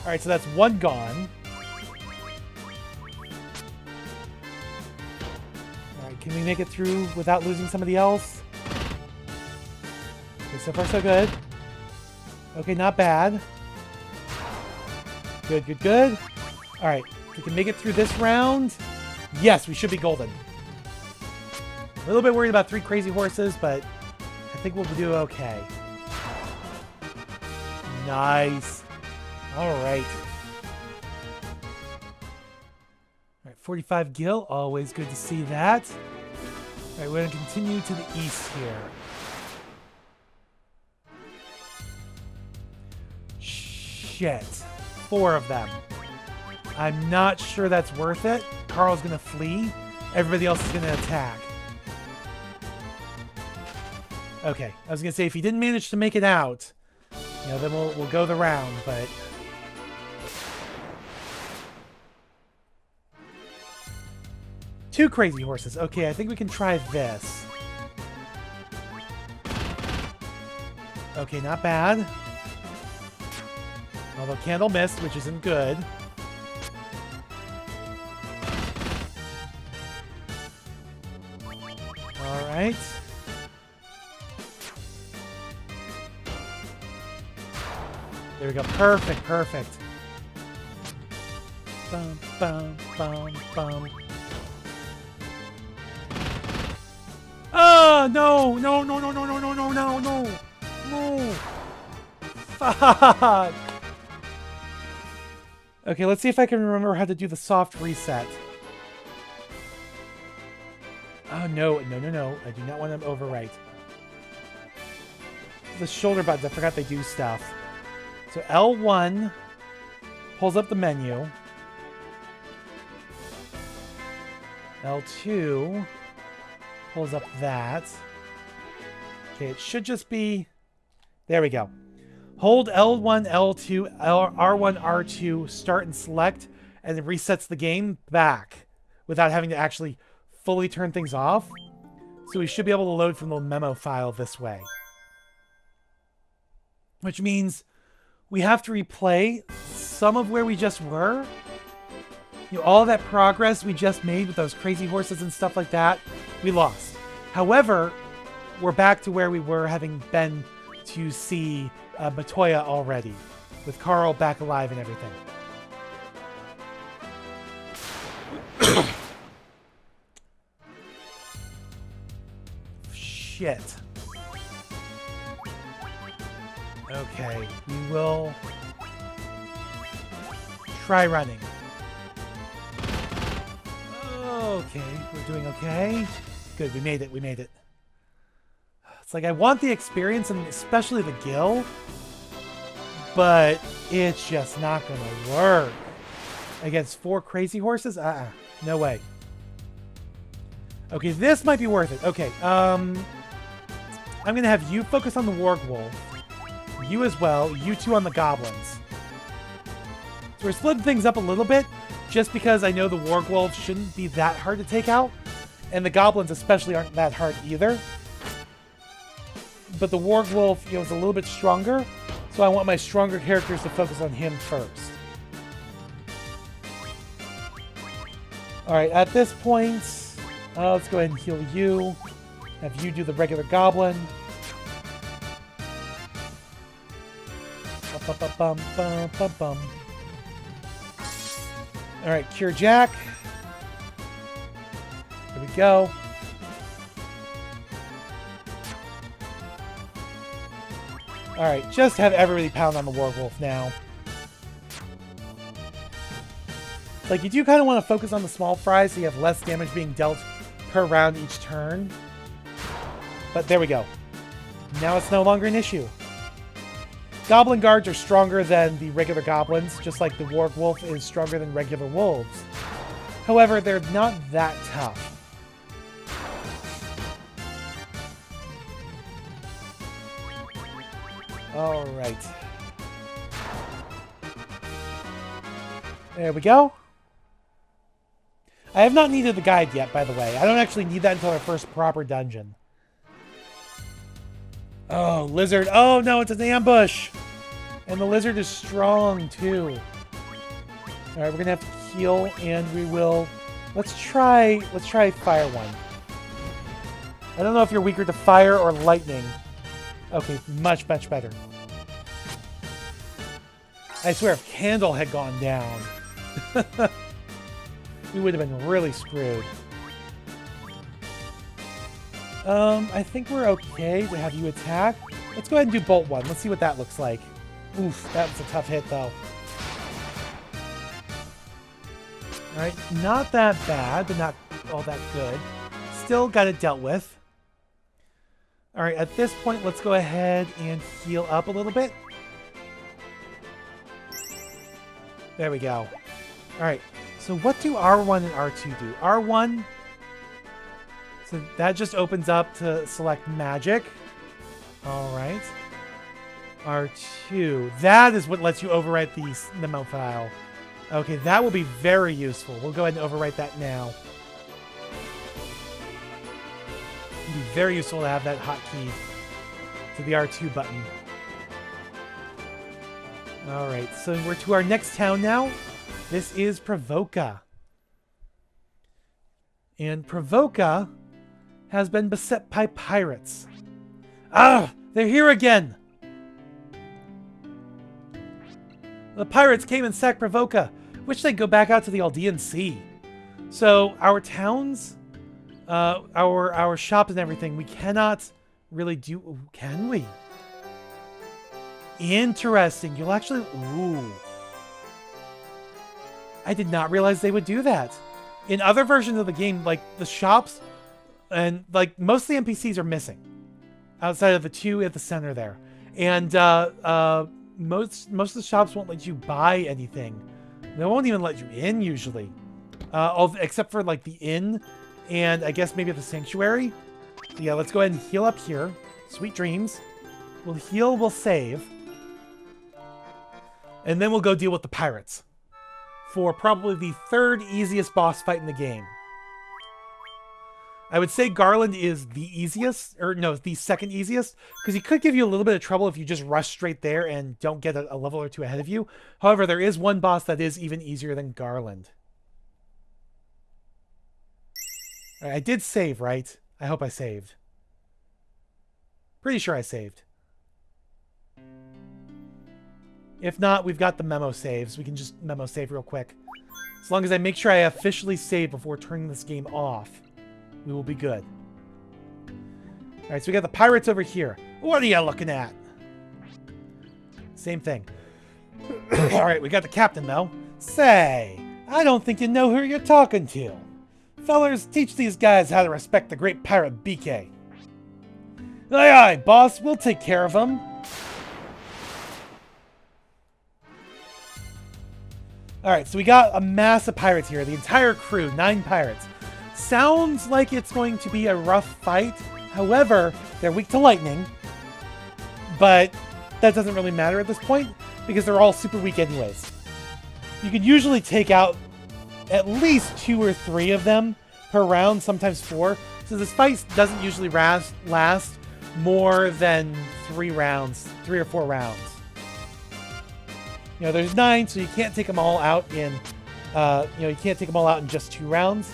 Alright, so that's 1 gone. Alright, can we make it through without losing somebody else? Okay, so far so good. Okay, not bad. Good, good, good. Alright, we can make it through this round. Yes, we should be golden. A little bit worried about 3 crazy horses, but I think we'll do okay. Nice. Alright. Alright, 45 gil. Always good to see that. Alright, we're going to continue to the east here. Shit. 4 of them. I'm not sure that's worth it. Carl's going to flee. Everybody else is going to attack. Okay. I was going to say, if he didn't manage to make it out, then we'll go the round, but... Two crazy horses. Okay, I think we can try this. Okay, not bad. Although Candle missed, which isn't good. Alright. There we go. Perfect, perfect. Bum, bum, bum, bum. Oh, no! No, no, no, no, no, no, no, no, no! No! Fuck! Okay, let's see if I can remember how to do the soft reset. Oh, no, no, no, no. I do not want to overwrite. The shoulder buttons, I forgot they do stuff. So L1 pulls up the menu. L2 pulls up that. Okay, it should just be... There we go. Hold L1, L2, R1, R2, start and select, and it resets the game back without having to actually fully turn things off. So we should be able to load from the memo file this way. Which means we have to replay some of where we just were. All that progress we just made with those crazy horses and stuff like that, we lost. However, we're back to where we were, having been to see Matoya already, with Carl back alive and everything. Shit. Okay, we will try running. Okay, we're doing okay. Good, we made it, we made it. It's like I want the experience and especially the gil, but it's just not gonna work. Against 4 crazy horses? No way. Okay, this might be worth it. Okay, I'm gonna have you focus on the Warg Wolf. You as well. You two on the goblins. So we're splitting things up a little bit, just because I know the Warg Wolf shouldn't be that hard to take out, and the goblins especially aren't that hard either. But the Warg Wolf, is a little bit stronger, so I want my stronger characters to focus on him first. Alright, at this point, let's go ahead and heal you. Have you do the regular goblin. Alright, Cure Jack. There we go. Alright, just have everybody pound on the Warwolf now. Like, you do kind of want to focus on the small fries so you have less damage being dealt per round each turn. But there we go. Now it's no longer an issue. Goblin guards are stronger than the regular goblins, just like the Warg Wolf is stronger than regular wolves. However, they're not that tough. Alright. There we go. I have not needed the guide yet, by the way. I don't actually need that until our first proper dungeon. Oh, lizard. Oh, no, it's an ambush. And the lizard is strong, too. Alright, we're going to have to heal, and we will... Let's try fire one. I don't know if you're weaker to fire or lightning. Okay, much, much better. I swear, if Candle had gone down, we would have been really screwed. I think we're okay to have you attack. Let's go ahead and do Bolt 1. Let's see what that looks like. Oof, that was a tough hit, though. Alright, not that bad, but not all that good. Still got it dealt with. Alright, at this point, let's go ahead and heal up a little bit. There we go. Alright, so what do R1 and R2 do? R1, so that just opens up to select magic. Alright. R2, that is what lets you overwrite the memo file. Okay, that will be very useful. We'll go ahead and overwrite that now. It'll be very useful to have that hotkey to the R2 button. Alright, so we're to our next town now. This is Pravoka. And Pravoka has been beset by pirates. Ah! They're here again! The pirates came and sacked Pravoka. Wish they'd go back out to the Aldean Sea. So, our towns, our shops and everything, we cannot really do... Can we? Interesting. You'll actually... Ooh. I did not realize they would do that. In other versions of the game, like, the shops and, like, most of the NPCs are missing. Outside of the two at the center there. And, most of the shops won't let you buy anything. They won't even let you in, usually. Except for, like, the inn and, I guess, maybe the sanctuary. So, yeah, let's go ahead and heal up here. Sweet dreams. We'll heal, we'll save. And then we'll go deal with the pirates. For probably the third easiest boss fight in the game. I would say Garland is the easiest, or no, the second easiest, because he could give you a little bit of trouble if you just rush straight there and don't get a level or two ahead of you. However, there is one boss that is even easier than Garland. All right, I did save, right? I hope I saved. Pretty sure I saved. If not, we've got the memo saves. We can just memo save real quick. As long as I make sure I officially save before turning this game off, we will be good. Alright, so we got the pirates over here. What are you looking at? Same thing. Alright, we got the captain, though. Say, I don't think you know who you're talking to. Fellers, teach these guys how to respect the great pirate Bikke. Aye, aye, boss. We'll take care of him. Alright, so we got a mass of pirates here. The entire crew, 9 pirates. Sounds like it's going to be a rough fight. However, they're weak to lightning. But that doesn't really matter at this point, because they're all super weak anyways. You can usually take out at least 2 or 3 of them per round, sometimes 4. So this fight doesn't usually last more than 3 or 4 rounds. You know, there's 9, so you can't take them all out in, you can't take them all out in just 2 rounds.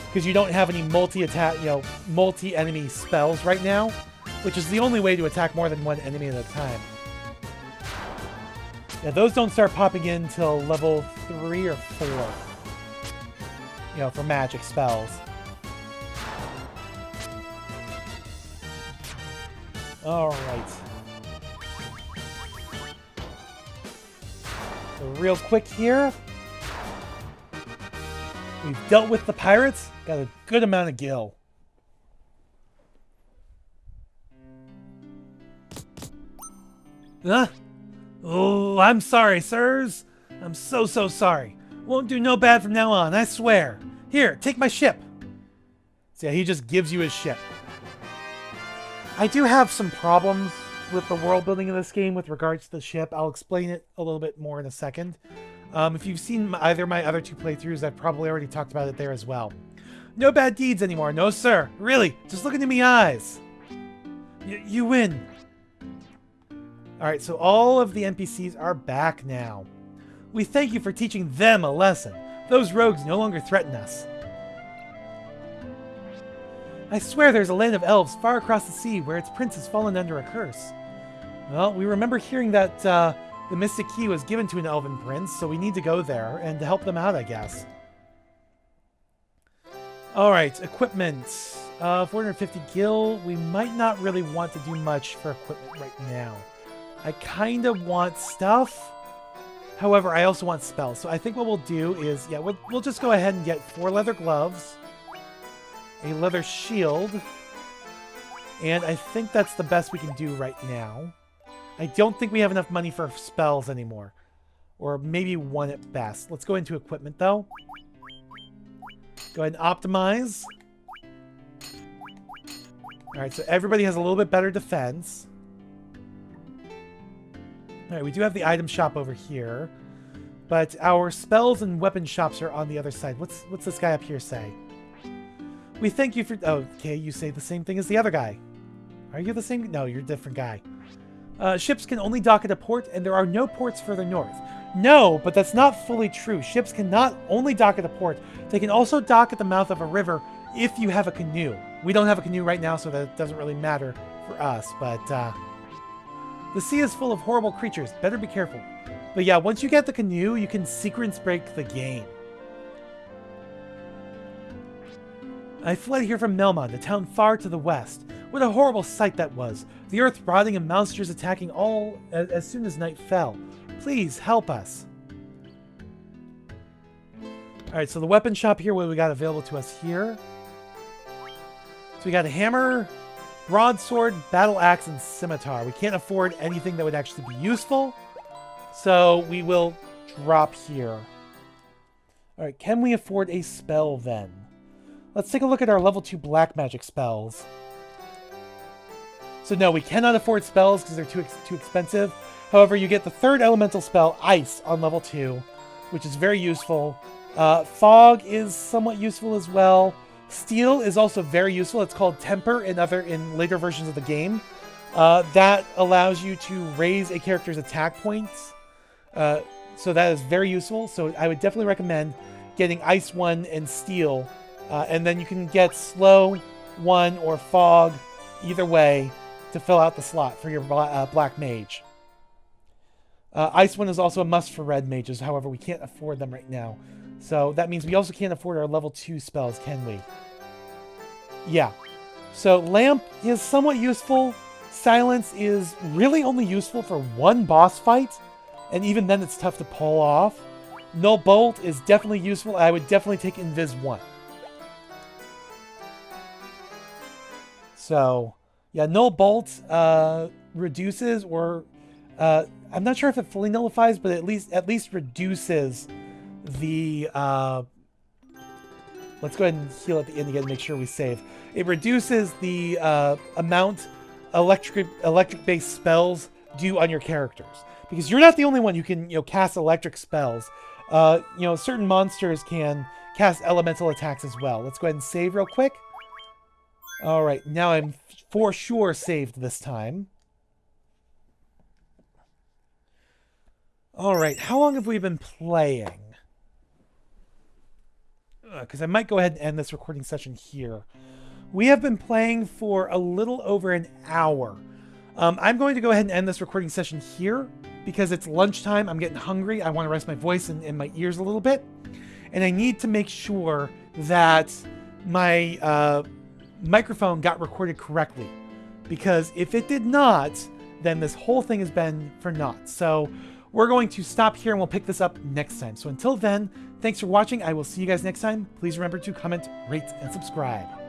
Because you don't have any multi-attack, multi-enemy spells right now. Which is the only way to attack more than one enemy at a time. Yeah, those don't start popping in until level 3 or 4. You know, for magic spells. Alright. So real quick here. We've dealt with the pirates. Got a good amount of gil. Oh, I'm sorry, sirs. I'm so sorry. Won't do no bad from now on, I swear. Here, take my ship. So yeah, he just gives you his ship. I do have some problems with the world building in this game with regards to the ship. I'll explain it a little bit more in a second. If you've seen either my other 2 playthroughs, I've probably already talked about it there as well. No bad deeds anymore, no sir. Really, just look into me eyes. You win. Alright, so all of the NPCs are back now. We thank you for teaching them a lesson. Those rogues no longer threaten us. I swear there's a land of elves far across the sea where its prince has fallen under a curse. Well, we remember hearing that the Mystic Key was given to an elven prince, so we need to go there and to help them out, I guess. Alright, equipment. 450 gil. We might not really want to do much for equipment right now. I kind of want stuff. However, I also want spells. So I think what we'll do is, yeah, we'll just go ahead and get 4 leather gloves, a leather shield, and I think that's the best we can do right now. I don't think we have enough money for spells anymore. Or maybe 1 at best. Let's go into equipment, though. Go ahead and optimize. Alright, so everybody has a little bit better defense. Alright, we do have the item shop over here. But our spells and weapon shops are on the other side. What's this guy up here say? We thank you for... Oh, okay, you say the same thing as the other guy. Are you the same? No, you're a different guy. Ships can only dock at a port, and there are no ports further north. No, but that's not fully true. Ships can not only dock at a port, they can also dock at the mouth of a river if you have a canoe. We don't have a canoe right now, so that doesn't really matter for us, but... The sea is full of horrible creatures. Better be careful. But yeah, once you get the canoe, you can sequence break the game. I fled here from Melmon, the town far to the west. What a horrible sight that was. The earth rotting and monsters attacking all as soon as night fell. Please help us. Alright, so the weapon shop here, what do we got available to us here? So we got a hammer, broadsword, battle axe, and scimitar. We can't afford anything that would actually be useful, so we will drop here. Alright, can we afford a spell then? Let's take a look at our level 2 black magic spells. So no, we cannot afford spells because they're too expensive. However, you get the 3rd elemental spell, Ice, on level 2, which is very useful. Fog is somewhat useful as well. Steel is also very useful. It's called Temper in later versions of the game. That allows you to raise a character's attack points. So that is very useful. So I would definitely recommend getting Ice 1 and Steel. And then you can get Slow 1 or Fog, either way, to fill out the slot for your Black Mage. Ice 1 is also a must for Red Mages. However, we can't afford them right now. So that means we also can't afford our level 2 spells, can we? Yeah. So Lamp is somewhat useful. Silence is really only useful for 1 boss fight. And even then it's tough to pull off. Null Bolt is definitely useful. I would definitely take Invis 1. So, Yeah, null bolt reduces, or I'm not sure if it fully nullifies, but at least reduces the let's go ahead and heal at the end again to make sure we save. It reduces the amount electric based spells do on your characters, because you're not the only one who can cast electric spells. Certain monsters can cast elemental attacks as well. Let's go ahead and save real quick. All right, now I'm for sure saved this time. All right, how long have we been playing? Because I might go ahead and end this recording session here. We have been playing for a little over an hour. I'm going to go ahead and end this recording session here because it's lunchtime. I'm getting hungry. I want to rest my voice and my ears a little bit. And I need to make sure that my microphone got recorded correctly. Because if it did not, then this whole thing has been for naught. So we're going to stop here and we'll pick this up next time. So until then, thanks for watching. I will see you guys next time. Please remember to comment, rate, and subscribe.